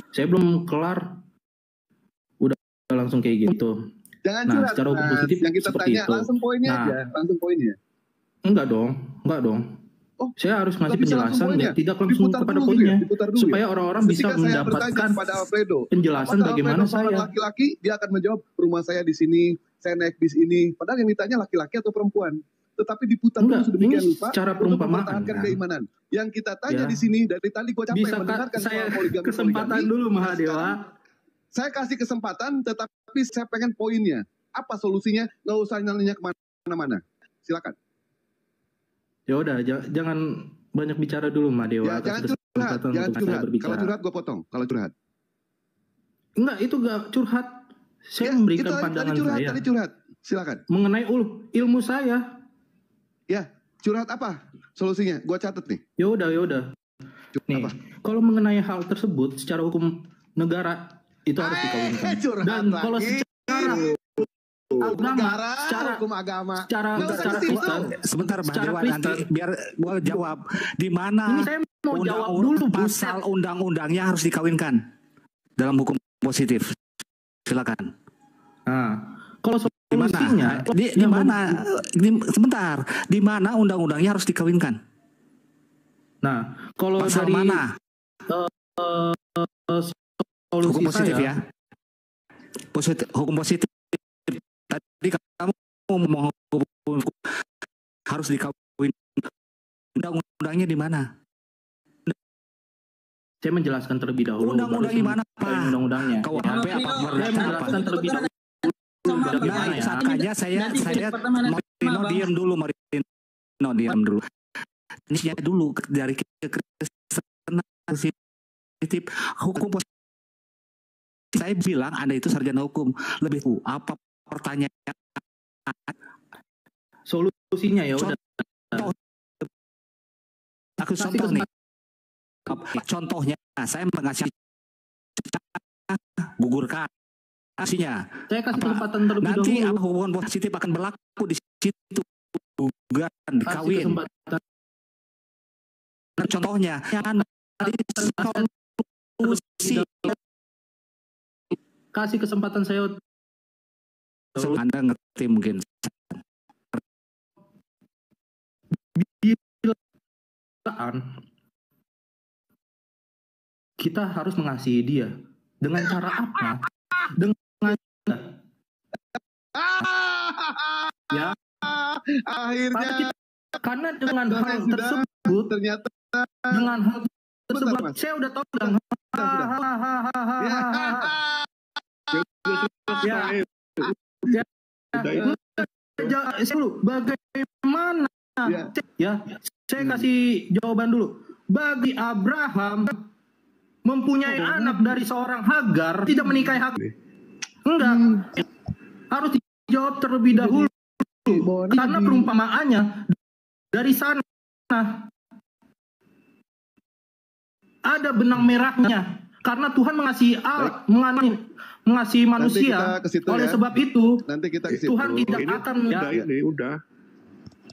Saya belum kelar. Udah langsung kayak gitu. Jangan Nah, curhat. secara hukum Mas. positif Yang kita seperti tanya itu. langsung poinnya Nah. aja, langsung poinnya. Enggak dong. Oh, Saya harus ngasih nggak bisa langsung penjelasan poinnya. dan tidak langsung Diputar kepada dulu poinnya, ya, diputar dulu supaya ya. orang-orang bisa Ketika saya bertanya mendapatkan kepada Alfredo, penjelasan apakah bagaimana Alfredo seorang saya. laki-laki, dia akan menjawab rumah saya di sini, saya naik bis ini. Padahal yang ditanya laki-laki atau perempuan. Tetapi diputar Enggak, dulu sedemikian ini rupa secara untuk perumpamaan, mempertahankan kan. keimanan. Yang kita tanya Ya. di sini dari tadi gue capek Bisa mendengarkan saya soal poligami. kesempatan dulu Mahadewa. Saya kasih kesempatan, tetapi saya pengen poinnya. Apa solusinya? Nggak usah nanya kemana-mana. Silakan. Ya udah, jangan banyak bicara dulu Mahadewa. Ya, jangan Kasih curhat. kesempatan Jangan untuk saya curhat. berbicara. Kalau curhat gue potong. Kalau curhat. Enggak, itu enggak curhat. Saya Ya, memberikan itu pandangan tadi curhat, saya Tadi curhat. Silakan. mengenai ilmu saya. Ya, curhat apa solusinya? Gue catat nih. Ya udah. Nih, Apa? kalau mengenai hal tersebut secara hukum negara itu harus dikawinkan. Curhat Dan kalau lagi. secara Hukum negara, secara hukum agama. secara Nggak usah secara ke situ. Kristen, Sebentar, Mbak Secara Dewa, Kristen. nanti biar gua jawab. Di ini mana saya mau jawab dulu pasal undang-undangnya harus dikawinkan dalam hukum positif? Silakan. Nah, kalau Di mana? solusinya Di mana? Sebentar. Di mana undang-undangnya harus dikawinkan? Nah, kalau Pasal dari mana? solusi Hukum positif saya, ya. Hukum positif. Tadi kamu mau hukum harus dikawin. Undang-undangnya di mana? saya menjelaskan terlebih dahulu. Undang-undang di mana, Pak? Undang-undangnya. KUHP Ya. apa? Saya menjelaskan terlebih dahulu. Bagaimana ya? Makanya saya Marino diam dulu, Marino diam dulu. Ini dulu dari Kristen positif hukum positif. Saya bilang Anda itu sarjana hukum. Lebih apa pertanyaan? Solusinya ya udah. Aku contoh nih. Contohnya saya mengasih gugurkan aslinya. Saya kasih kesempatan terlebih nanti dahulu. hubungan positif akan berlaku di situ. Bukan dikawin. Contohnya solusi. Kasih kesempatan saya. Anda ngerti mungkin. Kita harus mengasihi dia. Dengan cara apa? Dengan ya. Akhirnya karena dengan hal tersebut ternyata dengan hal tersebut saya udah tahu bilang bagaimana ya saya kasih jawaban dulu. Bagi Abraham mempunyai anak dari seorang Hagar tidak menikahi Hagar. Enggak. Harus dijawab terlebih dahulu. Karena perumpamaannya dari sana ada benang merahnya. Karena Tuhan mengasihi manusia. Oleh sebab itu Tuhan tidak akan udah.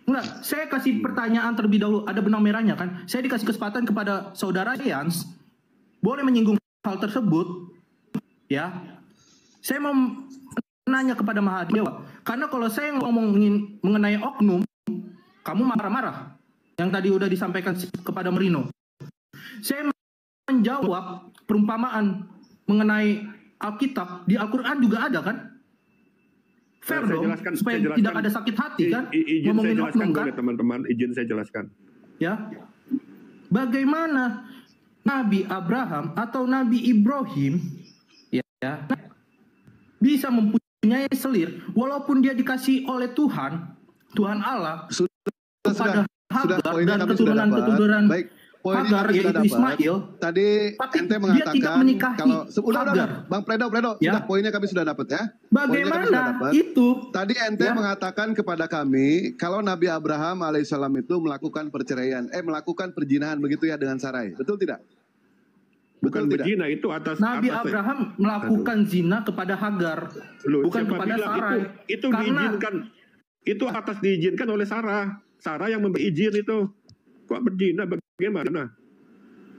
Enggak, saya kasih pertanyaan terlebih dahulu. Ada benang merahnya kan? Saya dikasih kesempatan kepada saudara Yans. Boleh menyinggung hal tersebut. Ya. Saya mau nanya kepada Mahadewa. Karena kalau saya ngomongin mengenai oknum, kamu marah-marah. Yang tadi udah disampaikan kepada Marino. Saya menjawab perumpamaan mengenai Alkitab. Di Al-Quran juga ada kan? Fair dong, supaya tidak ada sakit hati kan? Ngomongin oknum kan? Teman-teman, izin saya jelaskan. Ya, bagaimana Nabi Abraham atau Nabi Ibrahim ya bisa mempunyai selir walaupun dia dikasih oleh Tuhan Allah kepada Hagar dan keturunan Hagar yaitu Ismail. Tadi ente mengatakan kalau udah Bang Pledo ya. udah poinnya kami sudah dapat ya. Bagaimana itu? Tadi ente mengatakan kepada kami kalau Nabi Abraham alaihissalam itu melakukan perceraian, melakukan perzinahan begitu ya dengan Sarai, betul tidak? Bukan berzina itu atas Nabi Abraham melakukan zina kepada Hagar, bukan kepada Sarai. Itu diizinkan, itu atas diizinkan oleh Sarah yang memberi izin itu. Kok berzina bagaimana?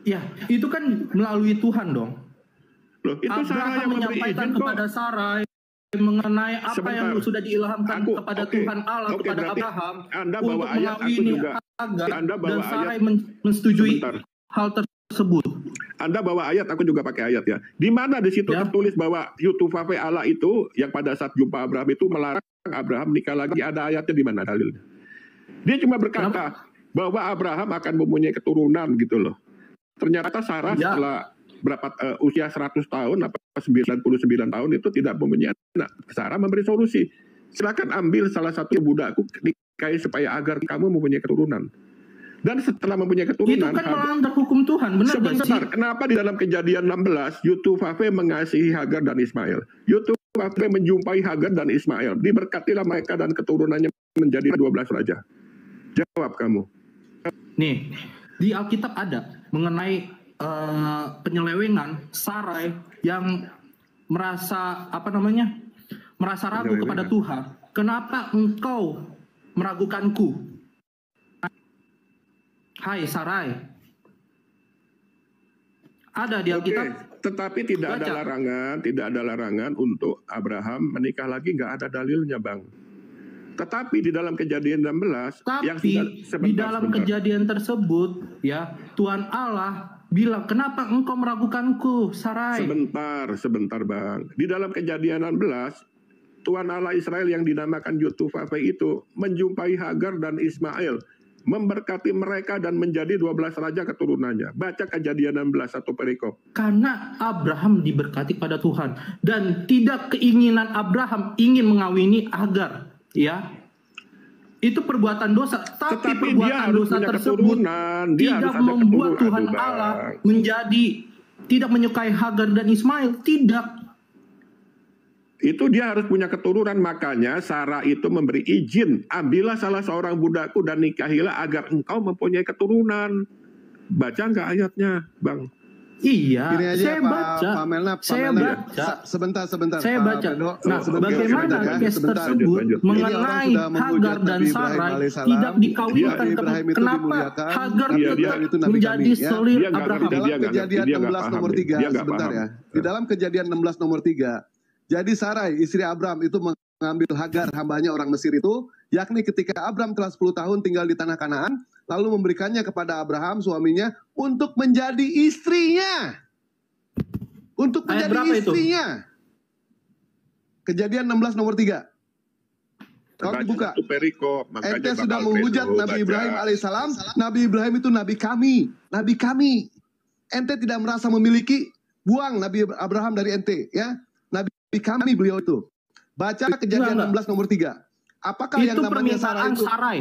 Ya, itu kan melalui Tuhan dong. Loh, itu Abraham menyampaikan kepada Sarai mengenai apa yang sudah diilhamkan kepada Tuhan Allah kepada Abraham untuk mengawini Hagar dan Sarai menyetujui hal tersebut. Anda bawa ayat, aku juga pakai ayat ya. Di mana di situ tertulis bahwa Yutufafe Allah itu yang pada saat jumpa Abraham itu melarang Abraham nikah lagi? Ada ayatnya di mana dalilnya? Dia cuma berkata bahwa Abraham akan mempunyai keturunan gitu loh. Ternyata Sarah setelah usia 100 tahun apa 99 tahun itu tidak mempunyai anak. Sarah memberi solusi. Silakan ambil salah satu budakku nikahi supaya agar kamu mempunyai keturunan. Dan setelah mempunyai keturunan itu kan melanggar hukum Tuhan, benar sebentar, sih? Kenapa di dalam Kejadian 16 Yutufafe mengasihi Hagar dan Ismail? Yutufafe menjumpai Hagar dan Ismail. Diberkatilah mereka dan keturunannya menjadi 12 raja. Jawab kamu. Nih, di Alkitab ada mengenai penyelewengan Sarai yang merasa merasa ragu kepada Tuhan. Kenapa engkau meragukanku? Hai Sarai. Ada di Alkitab. Tetapi tidak ada larangan untuk Abraham menikah lagi, nggak ada dalilnya, Bang. Tetapi di dalam Kejadian 16 di dalam kejadian tersebut ya Tuhan Allah bilang, kenapa engkau meragukanku, Sarai? Sebentar Bang. Di dalam Kejadian 16 Tuhan Allah Israel yang dinamakan Yotufave itu menjumpai Hagar dan Ismail, memberkati mereka dan menjadi 12 raja keturunannya. Baca Kejadian 16 1 perikop. Karena Abraham diberkati pada Tuhan dan tidak keinginan Abraham ingin mengawini Hagar, ya. Itu perbuatan dosa, tapi perbuatan dosa tersebut tidak membuat Tuhan Allah menjadi tidak menyukai Hagar dan Ismail, tidak. Itu dia harus punya keturunan, makanya Sarah itu memberi izin, ambillah salah seorang budakku dan nikahilah agar engkau mempunyai keturunan. Baca nggak ayatnya, Bang? Iya, saya baca. Saya baca. Sebentar. Saya baca. Nah, bagaimana kes tersebut mengenai Hagar dan Sarai tidak dikawinkan? Kenapa Hagar menjadi selir Abraham? Dalam Kejadian 16 nomor 3, sebentar ya. Di dalam Kejadian 16 nomor 3, jadi Sarai, istri Abraham itu mengambil Hagar, hambanya orang Mesir itu, yakni ketika Abraham telah 10 tahun tinggal di tanah Kanaan, lalu memberikannya kepada Abraham, suaminya, untuk menjadi istrinya. Untuk menjadi istrinya. Kejadian 16 nomor 3. Kalau dibuka, ente sudah menghujat Nabi Ibrahim alaihissalam. Nabi Ibrahim itu nabi kami. Nabi kami. Ente tidak merasa memiliki, buang Nabi Abraham dari ente. Ya, Nabi kami beliau itu. Baca Kejadian 16 nomor 3. Apakah itu yang namanya permintaan Sarai?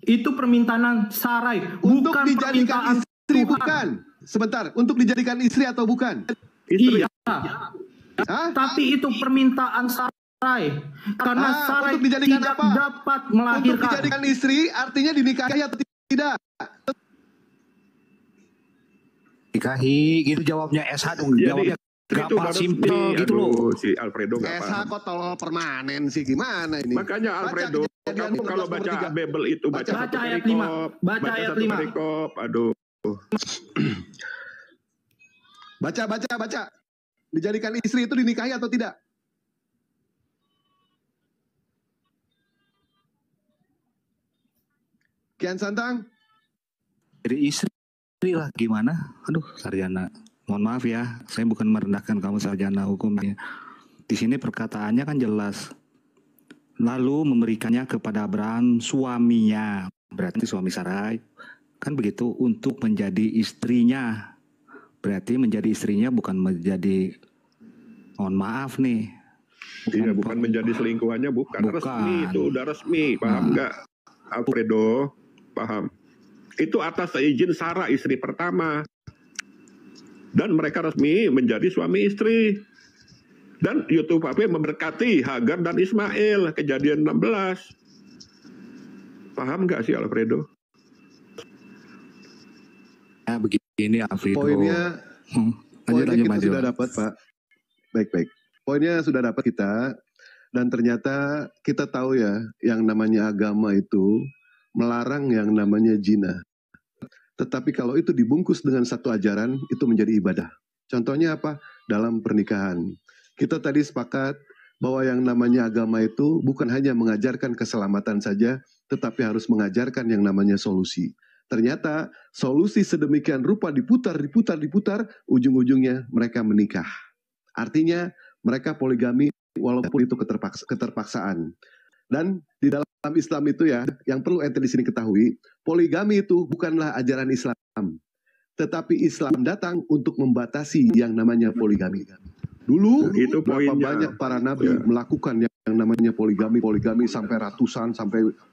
Itu permintaan Sarai. Untuk bukan dijadikan istri, bukan. Sebentar, untuk dijadikan istri atau bukan? Iya. Tapi itu permintaan Sarai. Karena Sarai tidak dapat melahirkan. Untuk dijadikan istri artinya dinikahi atau tidak? Nikahi, gitu jawabnya SH dong. Jawabnya gampang, simpel gitu loh. Si Alfredo nggak paham. SH kok tolol permanen sih, gimana ini? Makanya Alfredo, kamu kalau baca Bible itu baca ayat 5. Baca ayat 5. Perikop, aduh. Baca. Dijadikan istri itu dinikahi atau tidak? Kian Santang? Jadi istri lah, gimana? Aduh, sarjana. Mohon maaf ya, saya bukan merendahkan kamu sarjana hukumnya. Di sini perkataannya kan jelas. Lalu memberikannya kepada Abraham suaminya, berarti suami Sarai, kan begitu, untuk menjadi istrinya. Berarti menjadi istrinya bukan menjadi, mohon maaf nih. Bukan menjadi selingkuhannya, bukan. Resmi itu, udah resmi, paham nggak? Alfredo, paham. Itu atas izin Sarah, istri pertama. Dan mereka resmi menjadi suami istri. Dan Yotufave memberkati Hagar dan Ismail. Kejadian 16. Paham nggak sih Alfredo? Ya begini Alfredo. Poinnya kita sudah dapat, Pak. Baik. Poinnya sudah dapat kita. Dan ternyata kita tahu ya, yang namanya agama itu melarang yang namanya zina. Tetapi kalau itu dibungkus dengan satu ajaran, itu menjadi ibadah. Contohnya apa? Dalam pernikahan. Kita tadi sepakat bahwa yang namanya agama itu bukan hanya mengajarkan keselamatan saja, tetapi harus mengajarkan yang namanya solusi. Ternyata solusi sedemikian rupa diputar, ujung-ujungnya mereka menikah. Artinya mereka poligami walaupun itu keterpaksaan. Dan di dalam Islam itu ya, yang perlu ente di sini ketahui, poligami itu bukanlah ajaran Islam, tetapi Islam datang untuk membatasi yang namanya poligami. Dulu itu berapa banyak para nabi melakukan yang namanya poligami sampai ratusan,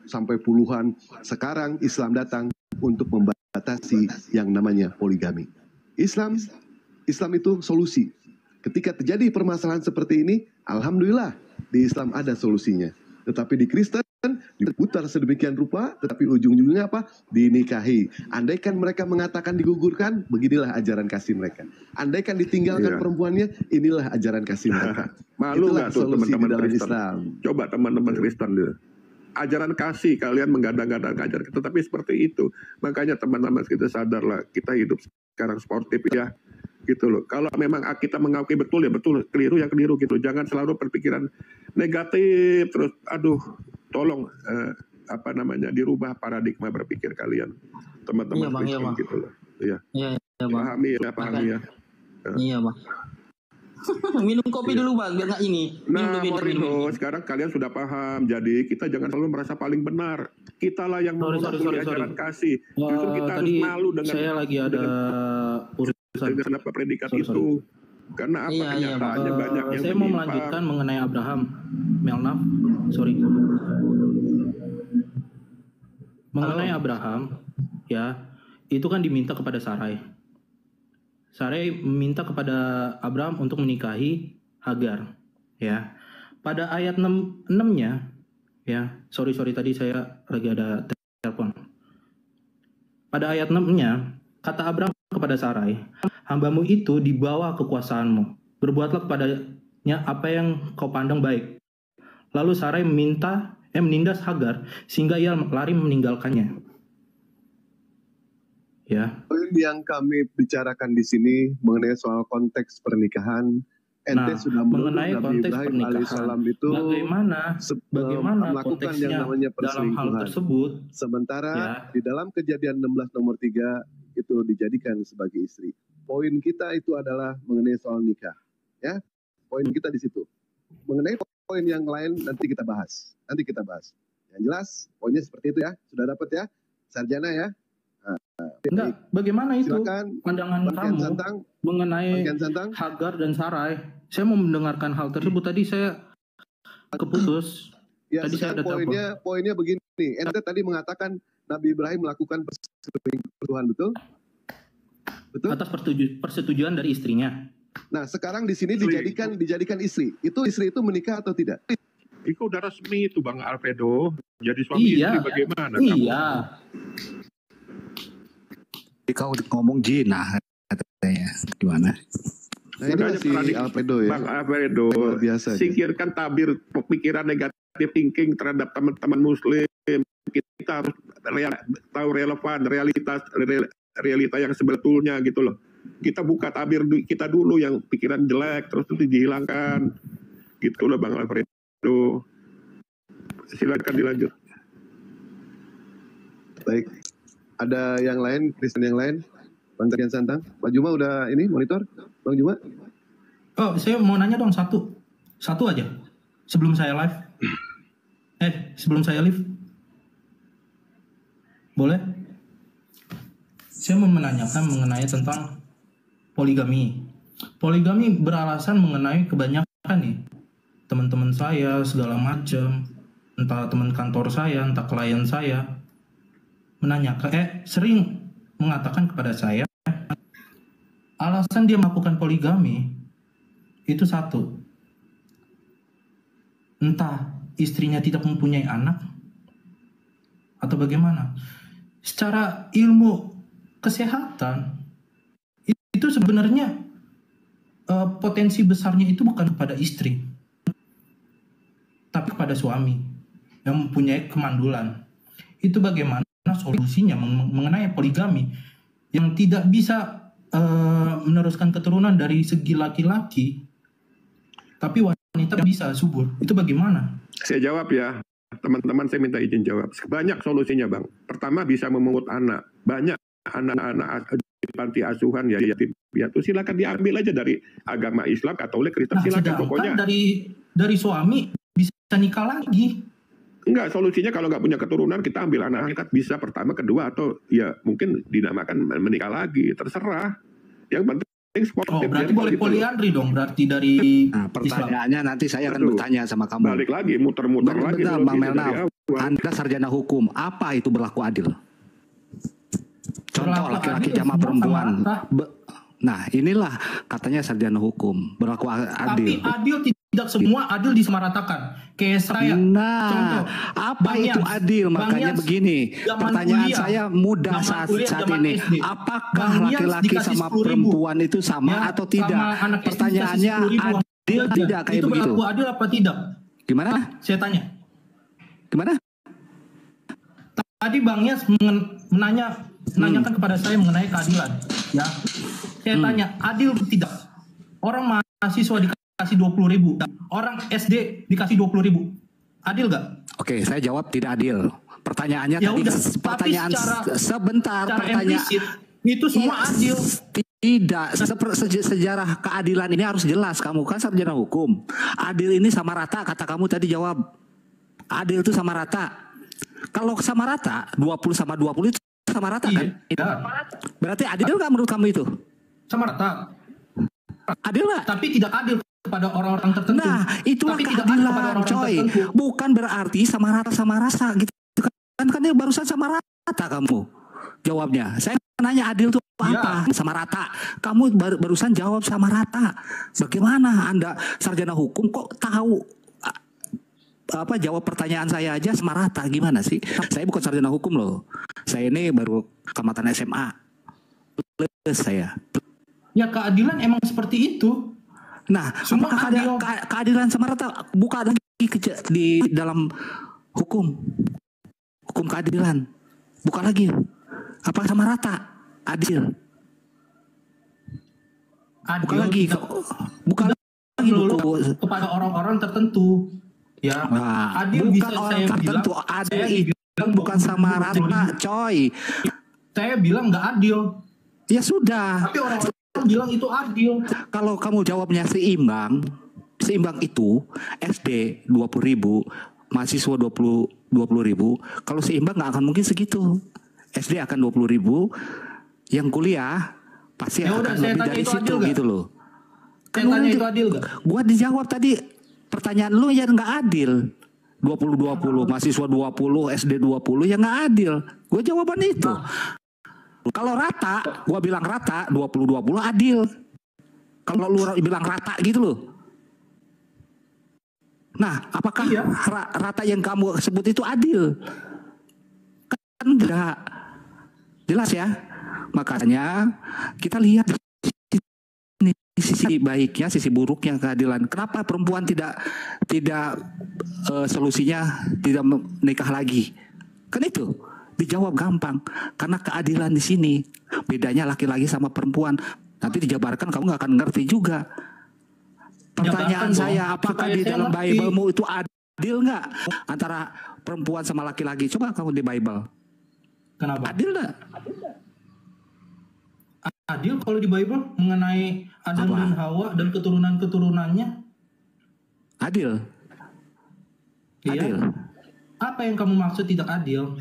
sampai puluhan. Sekarang Islam datang untuk membatasi yang namanya poligami. Islam itu solusi. Ketika terjadi permasalahan seperti ini, alhamdulillah di Islam ada solusinya. Tetapi di Kristen diputar sedemikian rupa, tetapi ujung-ujungnya apa? Dinikahi. Andaikan mereka mengatakan digugurkan, beginilah ajaran kasih mereka. Andaikan ditinggalkan perempuannya, inilah ajaran kasih mereka. Malu nggak tuh teman-teman Kristen? Islam. Coba teman-teman Kristen dulu. Ajaran kasih, kalian menggadang-gadang ajaran, tetapi seperti itu. Makanya teman-teman kita sadarlah, kita hidup sekarang sportif ya. gitu loh. Kalau memang kita mengakui betul ya betul, keliru ya keliru gitu. Jangan selalu berpikiran negatif terus. Aduh, tolong dirubah paradigma berpikir kalian, teman-teman Kristen gitu loh. Iya. Iya, Bang. Pahami ya. Iya, Bang. Minum kopi dulu, Bang, biar nggak ini. Morino, sekarang kalian sudah paham. Jadi kita jangan selalu merasa paling benar. Kitalah yang memulai ajaran kasih. Justru kita harus malu dengan saya lagi ada urusan dengan apa predikat itu. Karena apa kenyataannya banyak yang saya mau melanjutkan mengenai Abraham. Melnaf, sorry. Mengenai Abraham, ya, itu kan diminta kepada Sarai. Sarai meminta kepada Abraham untuk menikahi Hagar, ya. Pada ayat 6-nya, ya, sorry tadi saya lagi ada telepon. Pada ayat 6-nya, kata Abraham kepada Sarai, hambamu itu di bawah kekuasaanmu, berbuatlah kepadanya apa yang kau pandang baik. Lalu Sarai menindas Hagar sehingga ia lari meninggalkannya. Ya. Poin yang kami bicarakan di sini mengenai soal konteks pernikahan, ente sudah mengenai konteks pernikahan itu bagaimana melakukan konteksnya yang namanya dalam hal tersebut. Sementara di dalam Kejadian 16 nomor 3 itu dijadikan sebagai istri. Poin kita itu adalah mengenai soal nikah, ya. Poin kita di situ. Mengenai poin yang lain nanti kita bahas. Yang jelas poinnya seperti itu ya. Sudah dapat ya, Sarjana ya. Enggak, bagaimana itu silakan, pandangan kamu mengenai Hagar dan Sarai? Saya mau mendengarkan hal tersebut. Tadi saya keputus. Ya, tadi saya ada poinnya begini. Ente tadi mengatakan Nabi Ibrahim melakukan perselingkuhan, betul? Atas persetujuan dari istrinya. Nah, sekarang di sini dijadikan istri. Istri itu menikah atau tidak? Itu udah resmi itu Bang Alfredo. Jadi suami istri bagaimana? Iya. Kau ngomong jinah katanya gimana? Nah, ini si Alfredo ya. Bang Alfredo, biasa singkirkan tabir pemikiran negatif thinking terhadap teman-teman Muslim. Kita harus tahu relevan realita yang sebetulnya gitu loh. Kita buka tabir kita dulu yang pikiran jelek terus itu dihilangkan. Gitu loh Bang Alfredo. Silakan dilanjut. Baik. Ada yang lain, Kristen yang lain? Bang Tekian Santang? Pak Juma udah ini monitor? Bang Juma? Oh, saya mau nanya dong satu aja. Sebelum saya live. Sebelum saya live. Boleh? Saya mau menanyakan mengenai tentang poligami. Poligami beralasan mengenai kebanyakan nih. Teman-teman saya, segala macam. Entah teman kantor saya, entah klien saya. Menanyakan, sering mengatakan kepada saya, alasan dia melakukan poligami itu satu, entah istrinya tidak mempunyai anak atau bagaimana. Secara ilmu kesehatan itu sebenarnya potensi besarnya itu bukan kepada istri, tapi kepada suami yang mempunyai kemandulan. Itu bagaimana solusinya mengenai poligami yang tidak bisa meneruskan keturunan dari segi laki-laki, tapi wanita bisa subur. Itu bagaimana? Saya jawab ya, teman-teman, saya minta izin jawab. Banyak solusinya Bang. Pertama, bisa memungut anak. Banyak anak-anak di panti asuhan ya yatim piatu, silakan diambil aja dari agama Islam, Katolik, Kristen, silakan pokoknya. Dari suami bisa nikah lagi. Enggak, solusinya kalau nggak punya keturunan kita ambil anak angkat, bisa pertama, kedua, atau ya mungkin dinamakan menikah lagi, terserah. Yang penting sportif. Berarti boleh poliandri dong, berarti dari pertanyaannya Islam. Nanti saya akan bertanya sama kamu. Balik lagi, muter-muter lagi. Betul, Bang Melnaf, Anda sarjana hukum, apa itu berlaku adil? Contoh laki-laki jamaah perempuan. Nah, inilah katanya sarjana hukum, berlaku adil. Tapi adil tidak semua adil disamaratakan. Kayak saya. Nah, contoh, apa itu adil? Makanya begini, pertanyaan saya mudah saat ini. Apakah laki-laki sama perempuan itu sama atau tidak? Pertanyaannya adil tidak kayak itu begitu? Itu berlaku adil apa tidak? Gimana? Saya tanya. Gimana? Tadi Bang Yas menanyakan kepada saya mengenai keadilan, ya. saya tanya, adil tidak? Orang mahasiswa dikasih 20.000, orang SD dikasih 20.000, adil nggak? Oke, saya jawab tidak adil. Pertanyaannya Ya tadi udah, pertanyaan secara pertanyaan implisit, itu semua adil. Tidak, sejarah keadilan ini harus jelas. Kamu kan sarjana hukum. Adil ini sama rata, kata kamu tadi jawab. Adil itu sama rata. Kalau sama rata, 20 sama 20 itu sama rata kan? Iya. Berarti adil nggak menurut kamu itu? Sama rata. Adil nggak? Tapi tidak adil kepada orang-orang tertentu. Nah, itulah tapi keadilan, coy. Bukan berarti sama rata sama rasa gitu kan dia barusan sama rata kamu jawabnya. Saya nanya adil itu apa? Ya. Sama rata. Kamu barusan jawab sama rata. Bagaimana Anda sarjana hukum kok tahu jawab pertanyaan saya aja sama rata? Gimana sih? Saya bukan sarjana hukum loh. Saya ini baru tamatan SMA. Saya. Ya keadilan emang seperti itu. Nah, semua keadilan sama rata buka lagi di dalam hukum keadilan. Buka lagi. Apa sama rata? Adil. Buka lagi. Buka lagi buku kepada orang-orang tertentu. Ya. Nah, adil bukan bisa orang saya tertentu. bilang, Adil itu bukan sama rata, coy. Saya bilang nggak adil. Ya sudah. Tapi orang-orang bilang itu adil. Kalau kamu jawabnya seimbang itu SD 20.000, mahasiswa 20.000. Kalau seimbang nggak akan mungkin segitu. SD akan 20.000, yang kuliah pasti akan lebih dari situ gitu loh. Saya tanya itu adil gak? Gua dijawab tadi pertanyaan lu ya nggak adil. 20-20, mahasiswa 20, SD 20 ya nggak adil. Gue jawaban itu. Kalau rata, gua bilang rata 20-20 adil. Kalau lu bilang rata gitu loh. Nah, apakah rata yang kamu sebut itu adil? Kan enggak. Jelas ya? Makanya kita lihat sisi baiknya, sisi buruknya keadilan. Kenapa perempuan tidak solusinya tidak menikah lagi? Kan itu dijawab gampang. Karena keadilan di sini bedanya laki-laki sama perempuan. Nanti dijabarkan kamu nggak akan ngerti juga. Pertanyaan saya, apakah di dalam Bible-mu itu adil nggak antara perempuan sama laki-laki? Coba kamu di Bible. Kenapa? Adil nggak? Adil kalau di Bible mengenai Adam dan Hawa dan keturunan-keturunannya. Adil. Iya. Adil. Apa yang kamu maksud tidak adil?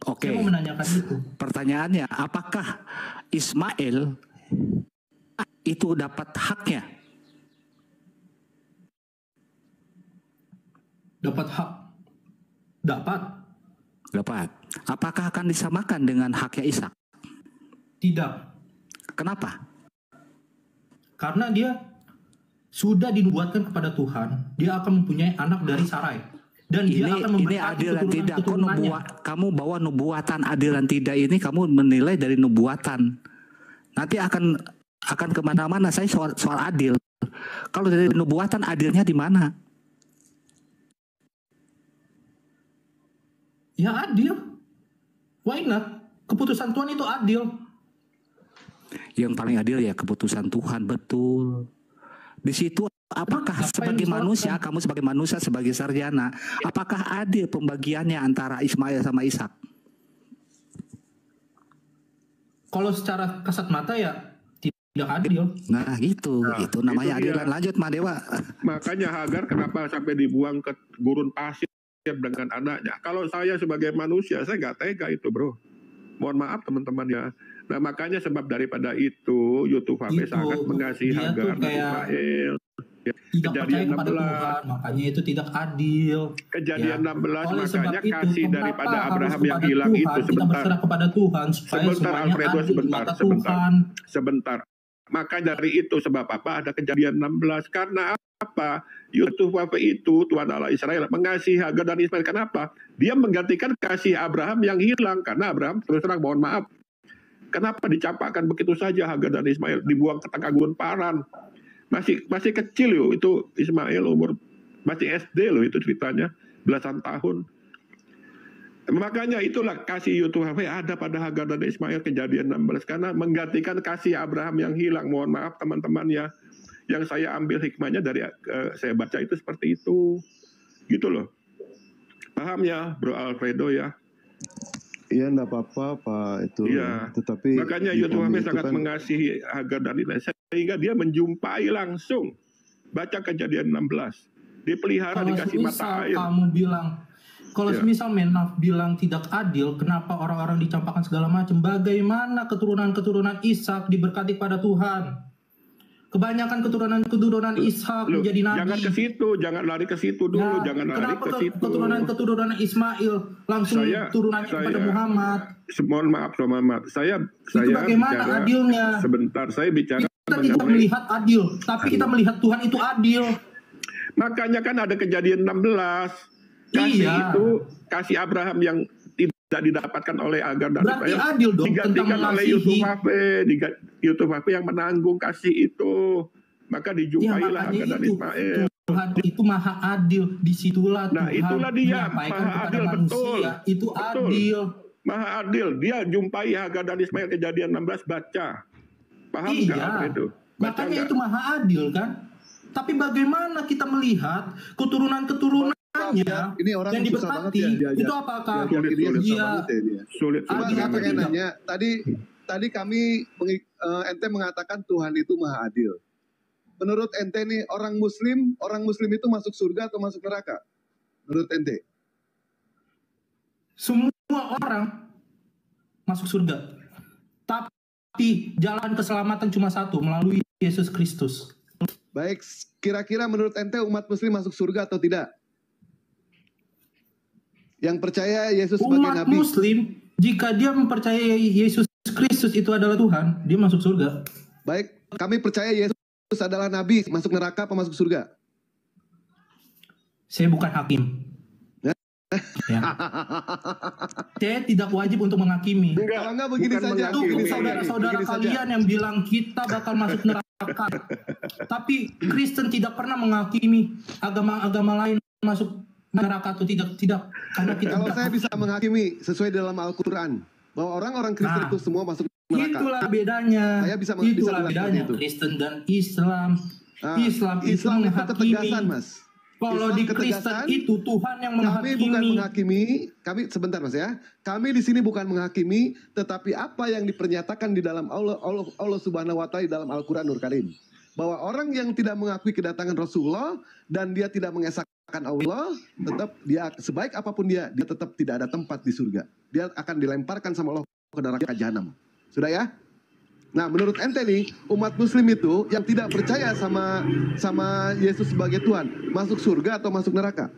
Oke. Saya mau menanyakan itu. Pertanyaannya, apakah Ismail itu dapat haknya? Dapat hak? Dapat. Dapat. Apakah akan disamakan dengan haknya Ishak? Tidak. Kenapa? Karena dia sudah dinubuatkan kepada Tuhan, dia akan mempunyai anak dari Sarai. Dan dia akan ini adil dan tidak. Kamu bawa nubuatan adil dan tidak ini kamu menilai dari nubuatan. Nanti akan kemana-mana. Saya soal adil. Kalau dari nubuatan adilnya di mana? Ya adil. Why not? Keputusan Tuhan itu adil. Yang paling adil ya keputusan Tuhan, betul. Di situ apakah sebagai manusia, kamu sebagai manusia, sebagai sarjana, apakah adil pembagiannya antara Ismail sama Ishak? Kalau secara kasat mata ya tidak adil. Nah gitu, itu namanya adil. Dan lanjut Madewa. Makanya Hagar kenapa sampai dibuang ke gurun pasir dengan anaknya? Kalau saya sebagai manusia, saya nggak tega itu, bro. Mohon maaf teman-teman ya. Nah makanya sebab daripada itu YouTube HP sangat mengasihi Hagar dan Ismail. Tidak percaya kepada Tuhan, makanya itu tidak adil. Kejadian 16 makanya itu, kasih daripada Abraham yang hilang Tuhan, itu kita berserah kepada Tuhan supaya sebentar Alfredo, sebentar. Maka dari itu sebab apa? Ada kejadian 16. Karena apa? Yusuf itu Tuhan Allah Israel mengasihi Hagar dan Ismail. Kenapa? Dia menggantikan kasih Abraham yang hilang. Karena Abraham terus terang mohon maaf. Kenapa dicampakkan begitu saja Hagar dan Ismail? Dibuang ke tengah gurun paran. Masih kecil loh itu Ismail, umur masih SD loh itu ceritanya, belasan tahun. Makanya itulah kasih Yahweh ada pada Hagar dan Ismail, Kejadian 16, karena menggantikan kasih Abraham yang hilang. Mohon maaf teman-teman ya, yang saya ambil hikmahnya dari saya baca itu seperti itu, gitu loh. Paham ya, Bro Alfredo ya? Iya, enggak apa-apa Pak itu. Iya. Tetapi makanya Yahweh sangat mengasihi Hagar dan Ismail sehingga dia menjumpai langsung. Baca Kejadian 16, dipelihara, dikasih mata air. Kamu bilang, kalau misal Menaf bilang tidak adil, kenapa orang-orang dicampakkan segala macam? Bagaimana keturunan-keturunan Ishak diberkati pada Tuhan? Kebanyakan keturunan Ishak menjadi nabi. Jangan ke situ, jangan lari ke situ dulu, jangan lari ke situ. Keturunan Ismail langsung turunannya kepada Muhammad. Mohon maaf, saya bagaimana bicara, adilnya? Sebentar, saya bicara. Kita tidak melihat adil, tapi kita melihat Tuhan itu adil. Makanya kan ada Kejadian 16. Kasih itu, kasih Abraham yang tidak didapatkan oleh Hagar dan Ismail, adil dong, digantikan oleh Yahweh yang menanggung kasih itu. Maka dijumpailah Hagar dan Ismail. Tuhan itu maha adil, disitulah Tuhan. Nah itulah dia, maha adil, betul. Itu adil. Maha adil, dia jumpai Hagar dan Ismail, Kejadian 16, baca. Paham nggak itu? Makanya itu maha adil kan? Tapi bagaimana kita melihat keturunan-keturunan ini orang yang diberkati itu apakah sulit. Saya pengen nanya, tadi kami ente mengatakan Tuhan itu maha adil. Menurut ente nih, orang muslim itu masuk surga atau masuk neraka? Menurut ente? Semua orang masuk surga, tapi jalan keselamatan cuma satu, melalui Yesus Kristus. Baik, kira-kira menurut ente umat muslim masuk surga atau tidak? Yang percaya Yesus sebagai nabi. Umat muslim, jika dia mempercayai Yesus Kristus itu adalah Tuhan, dia masuk surga. Baik, kami percaya Yesus adalah nabi, masuk neraka apa masuk surga? Saya bukan hakim. Ya. Saya tidak wajib untuk menghakimi. Kalau enggak begini saja. Itu saudara-saudara kalian yang bilang kita bakal masuk neraka. Tapi Kristen tidak pernah menghakimi agama-agama lain masuk neraka atau tidak. Karena kita kalau saya bisa menghakimi sesuai dalam Al-Quran bahwa orang-orang Kristen itu semua masuk neraka. Itulah bedanya. Saya bisa bedanya itu. Kristen dan Islam. Islam itu menghakimi. Ketegasan, Mas. Kalau di Kristen itu Tuhan yang menghakimi. Kami bukan menghakimi. Kami sebentar Mas ya. Kami di sini bukan menghakimi, tetapi apa yang dipernyatakan di dalam Allah Subhanahu wa taala dalam Al-Qur'an Nur Karim. Bahwa orang yang tidak mengakui kedatangan Rasulullah dan dia tidak mengesahkan Allah, tetap dia sebaik apapun dia tetap tidak ada tempat di surga. Dia akan dilemparkan sama Allah ke neraka jahanam. Sudah ya? Nah, menurut ente nih, umat muslim itu yang tidak percaya sama Yesus sebagai Tuhan, masuk surga atau masuk neraka?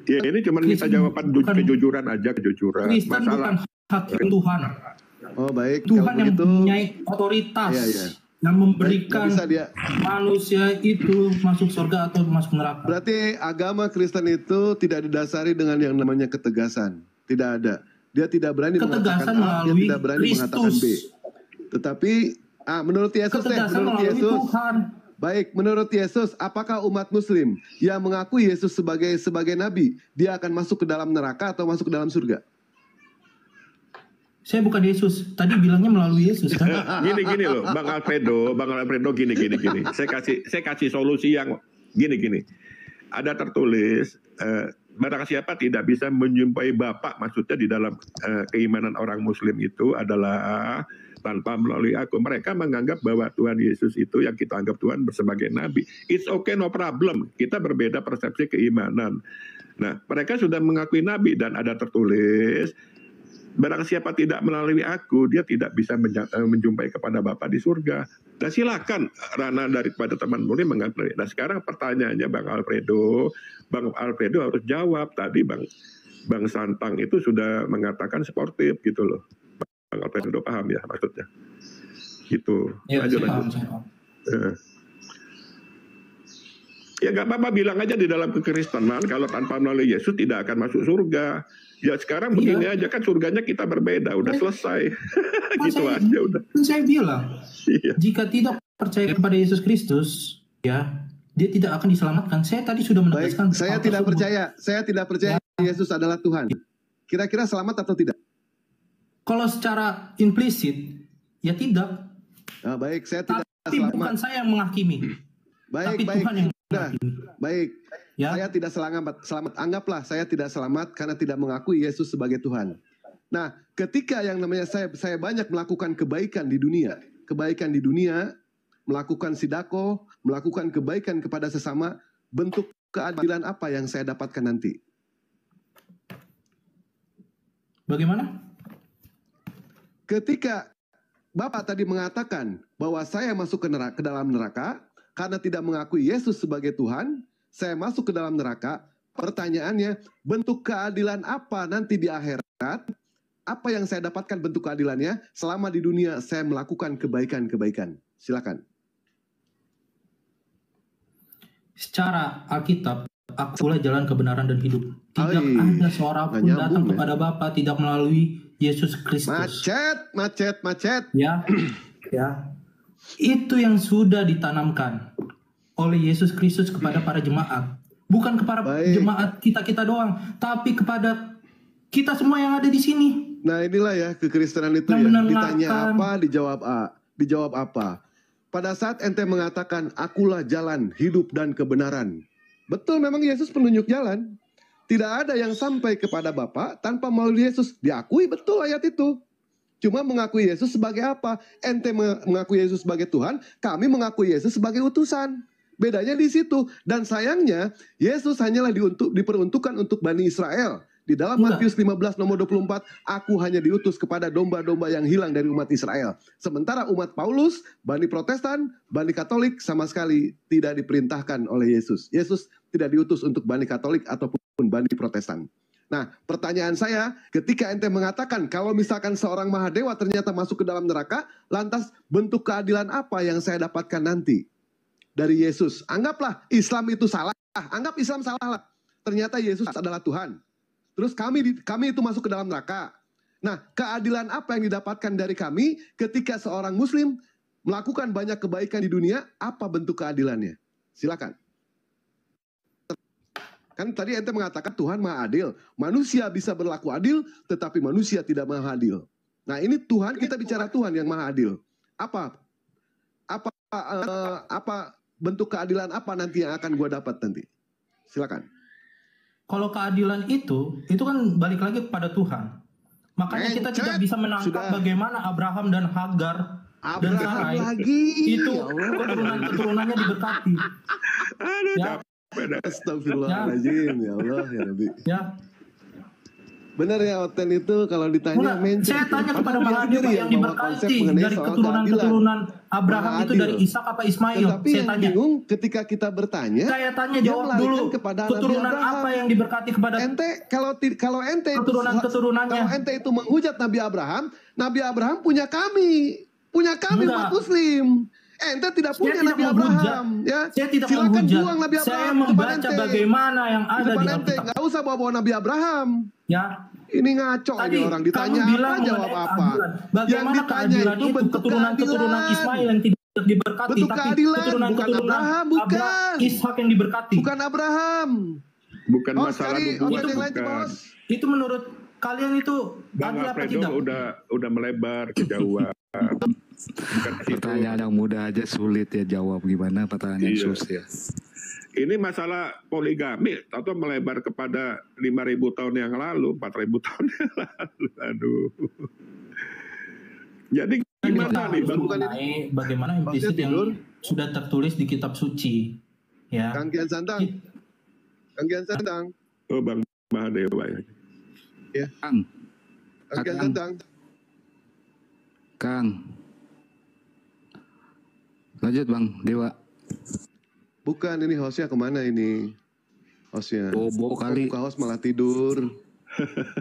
Ya, ini cuma minta jawaban kejujuran aja, kejujuran. Kristen bukan hakim Tuhan. Oh, baik. Tuhan yang mempunyai otoritas. Yang memberikan manusia itu masuk surga atau masuk neraka. Berarti agama Kristen itu tidak didasari dengan yang namanya ketegasan. Tidak ada. Dia tidak berani mengatakan A, dia tidak berani mengatakan B. Tetapi menurut Yesus, baik, menurut Yesus, apakah umat Muslim yang mengakui Yesus sebagai nabi, dia akan masuk ke dalam neraka atau masuk ke dalam surga? Saya bukan Yesus, tadi bilangnya melalui Yesus kan? Gini loh, Bang Alfredo, gini. Saya kasih solusi yang gini. Ada tertulis, barang siapa tidak bisa menjumpai Bapa, maksudnya di dalam keimanan orang Muslim itu adalah tanpa melalui aku. Mereka menganggap bahwa Tuhan Yesus itu yang kita anggap Tuhan sebagai nabi. It's okay, no problem. Kita berbeda persepsi keimanan. Nah, mereka sudah mengakui nabi dan ada tertulis, barang siapa tidak melalui aku, dia tidak bisa menjumpai kepada Bapa di surga. Dan silakan ranah daripada teman mulia menganggap. Nah, sekarang pertanyaannya Bang Alfredo harus jawab. Tadi Bang Santang itu sudah mengatakan sportif gitu loh. Bang Alfredo paham ya maksudnya? Gitu. Ya, lanjut. Ya nggak apa-apa, bilang aja di dalam kekristenan kalau tanpa melalui Yesus tidak akan masuk surga. Ya sekarang begini aja kan, surganya kita berbeda, udah selesai. Gitu aja udah. Saya bilang, jika tidak percaya kepada Yesus Kristus, ya dia tidak akan diselamatkan. Saya tadi sudah menegaskan. Saya tidak percaya Yesus adalah Tuhan. Kira-kira selamat atau tidak? Kalau secara implisit, ya tidak. Nah, baik, saya tidak Tapi selamat. bukan saya yang menghakimi. Baik, tapi baik. Tuhan yang Sudah. menghakimi. Baik. Ya. Saya tidak selamat. Anggaplah saya tidak selamat karena tidak mengakui Yesus sebagai Tuhan. Nah, ketika yang namanya saya banyak melakukan kebaikan di dunia, melakukan sidako, melakukan kebaikan kepada sesama, bentuk keadilan apa yang saya dapatkan nanti? Bagaimana? Ketika Bapak tadi mengatakan bahwa saya masuk ke dalam neraka karena tidak mengakui Yesus sebagai Tuhan, saya masuk ke dalam neraka. Pertanyaannya, bentuk keadilan apa nanti di akhirat? Apa yang saya dapatkan bentuk keadilannya selama di dunia saya melakukan kebaikan-kebaikan? Silakan. Secara Alkitab, akulah jalan kebenaran dan hidup. Tidak ada seorang pun datang kepada Bapa tidak melalui Yesus Kristus. Macet. Ya. Itu yang sudah ditanamkan oleh Yesus Kristus kepada para jemaat. Bukan kepada jemaat kita doang, tapi kepada kita semua yang ada di sini. Nah, inilah ya kekristenan itu yang ya. Ditanya apa, dijawab A. Dijawab apa? Pada saat ente mengatakan, akulah jalan, hidup, dan kebenaran. Betul, memang Yesus penunjuk jalan. Tidak ada yang sampai kepada Bapa tanpa melalui Yesus. Diakui betul ayat itu. Cuma mengakui Yesus sebagai apa? Ente mengakui Yesus sebagai Tuhan, kami mengakui Yesus sebagai utusan. Bedanya di situ. Dan sayangnya, Yesus hanyalah diperuntukkan untuk Bani Israel. Di dalam Matius 15 nomor 24, aku hanya diutus kepada domba-domba yang hilang dari umat Israel. Sementara umat Paulus, Bani Protestan, Bani Katolik sama sekali tidak diperintahkan oleh Yesus. Yesus tidak diutus untuk Bani Katolik ataupun Bani Protestan. Nah, pertanyaan saya, ketika ente mengatakan kalau misalkan seorang Mahadewa ternyata masuk ke dalam neraka, lantas bentuk keadilan apa yang saya dapatkan nanti dari Yesus? Anggaplah Islam itu salah. Anggap Islam salah lah. Ternyata Yesus adalah Tuhan. Terus kami itu masuk ke dalam neraka. Nah, keadilan apa yang didapatkan dari kami ketika seorang Muslim melakukan banyak kebaikan di dunia? Apa bentuk keadilannya? Silakan. Kan tadi ente mengatakan Tuhan Maha Adil. Manusia bisa berlaku adil, tetapi manusia tidak maha adil. Nah, ini Tuhan, kita bicara Tuhan yang Maha Adil. Apa bentuk keadilan apa nanti yang akan gue dapat nanti? Silakan. Kalau keadilan itu kan balik lagi kepada Tuhan. Makanya kita tidak bisa menangkap bagaimana Abraham dan Hagar dan Sarai itu keturunan-keturunannya diberkati. Ya. Astagfirullahaladzim, ya Allah, ya Rabbi. Ya. Benar ya, Oten itu kalau ditanya saya tanya kepada Mahadewa yang diberkati dari keturunan Abraham itu dari Ishak apa Ismail? Tetapi saya tanya. Bingung ketika kita bertanya. Saya tanya jawab dulu. Keturunan apa yang diberkati kepada ente? Kalau ente keturunannya. Kalau ente itu menghujat Nabi Abraham punya kami umat Muslim. Ente tidak punya Nabi Abraham, ya. Saya tidak silakan menghujat. buang Nabi Abraham. Saya membaca bagaimana yang ada di Alkitab. Nggak usah bawa Nabi Abraham. Ya. Ini ngaco ini orang ditanya apa jawab apa. Bagaimana keadilan itu keturunan Ismail yang tidak diberkati, bentuk tapi keadilan, keturunan Abraham, bukan. Ishak yang diberkati. Bukan Abraham. Bukan masalah nubuat. Itu menurut kalian itu Bang adil apa Alfredo tidak? udah melebar kejauhan. Pertanyaan yang mudah aja sulit ya jawab, gimana pertanyaan yang susah ya. Ini masalah poligami atau melebar kepada 5.000 tahun yang lalu, 4.000 tahun yang lalu. Aduh. Jadi gimana nih Bang? Bagaimana implisit yang sudah tertulis di kitab suci? Ya. Kang Kian Santang. Oh, Bang Mahadewa ya. Ya. Kang Kian Santang. Kang. Lanjut Bang Dewa. Bukan, ini hostnya kemana ini? Hostnya. Bobo kali. Buka host malah tidur.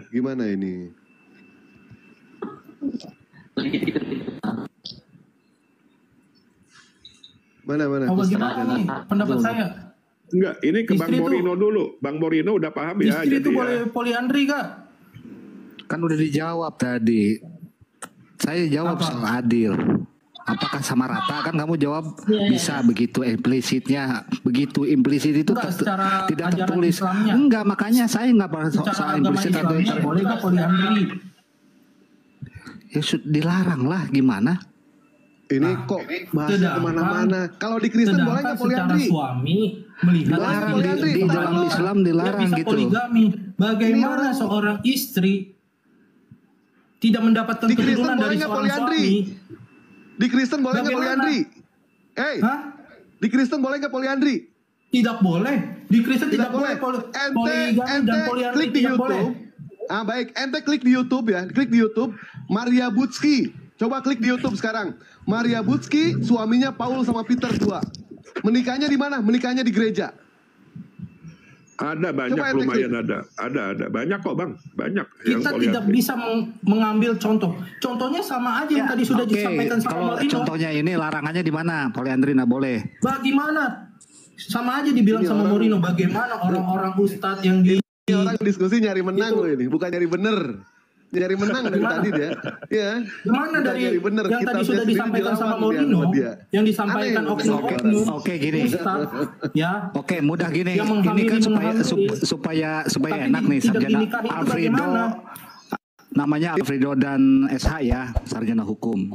Gimana ini? Mana? Oh, bagaimana nih pendapat saya? Enggak, ini ke Bang Morino dulu. Bang Morino udah paham ya. Istri itu boleh poliandri Kak? Kan udah dijawab tadi. Saya jawab soal adil. Apakah sama rata? Kan kamu jawab bisa begitu implisitnya, begitu implisit itu tidak tertulis. Enggak, makanya saya nggak pernah soal implisit atau boleh nggak poliandri? Ya dilarang lah, gimana? Ini kok bahasa kemana-mana. Kalau di Kristen boleh nggak poliandri? Suami melihat dilarang di dalam Islam dilarang gitu. Poligami. Bagaimana seorang istri tidak mendapatkan keturunan dari seorang suami? Di Kristen boleh nggak poliandri? Di Kristen boleh nggak poliandri? Tidak boleh. Di Kristen tidak boleh. Poligami dan poliandri tidak boleh. Baik, ente klik di YouTube ya, klik di YouTube Maria Butsky. Coba klik di YouTube sekarang. Maria Butsky, suaminya Paul sama Peter II. Menikahnya di mana? Menikahnya di gereja. Ada banyak, lumayan ada banyak kok bang, banyak. Kita tidak bisa mengambil contoh. Contohnya sama aja yang tadi sudah disampaikan sama Morino. Contohnya ini larangannya di mana? Poliandri nggak boleh. Bagaimana? Sama aja dibilang sama Morino. Bagaimana orang-orang ustadz yang di orang diskusi nyari menang loh ini, bukan nyari bener. Nyari menang dari tadi dia. Ya. Gimana dari bener. Yang tadi sudah disampaikan sama Morino, yang disampaikan oknum. Oke gini. Ya. Oke, mudah gini. Ini kan supaya enak nih sarjana Alfredo. Namanya Alfredo dan SH ya, sarjana hukum.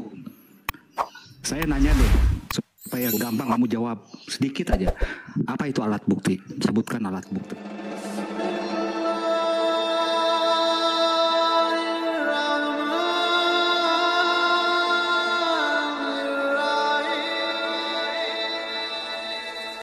Saya nanya deh supaya gampang kamu jawab sedikit aja. Apa itu alat bukti? Sebutkan alat bukti.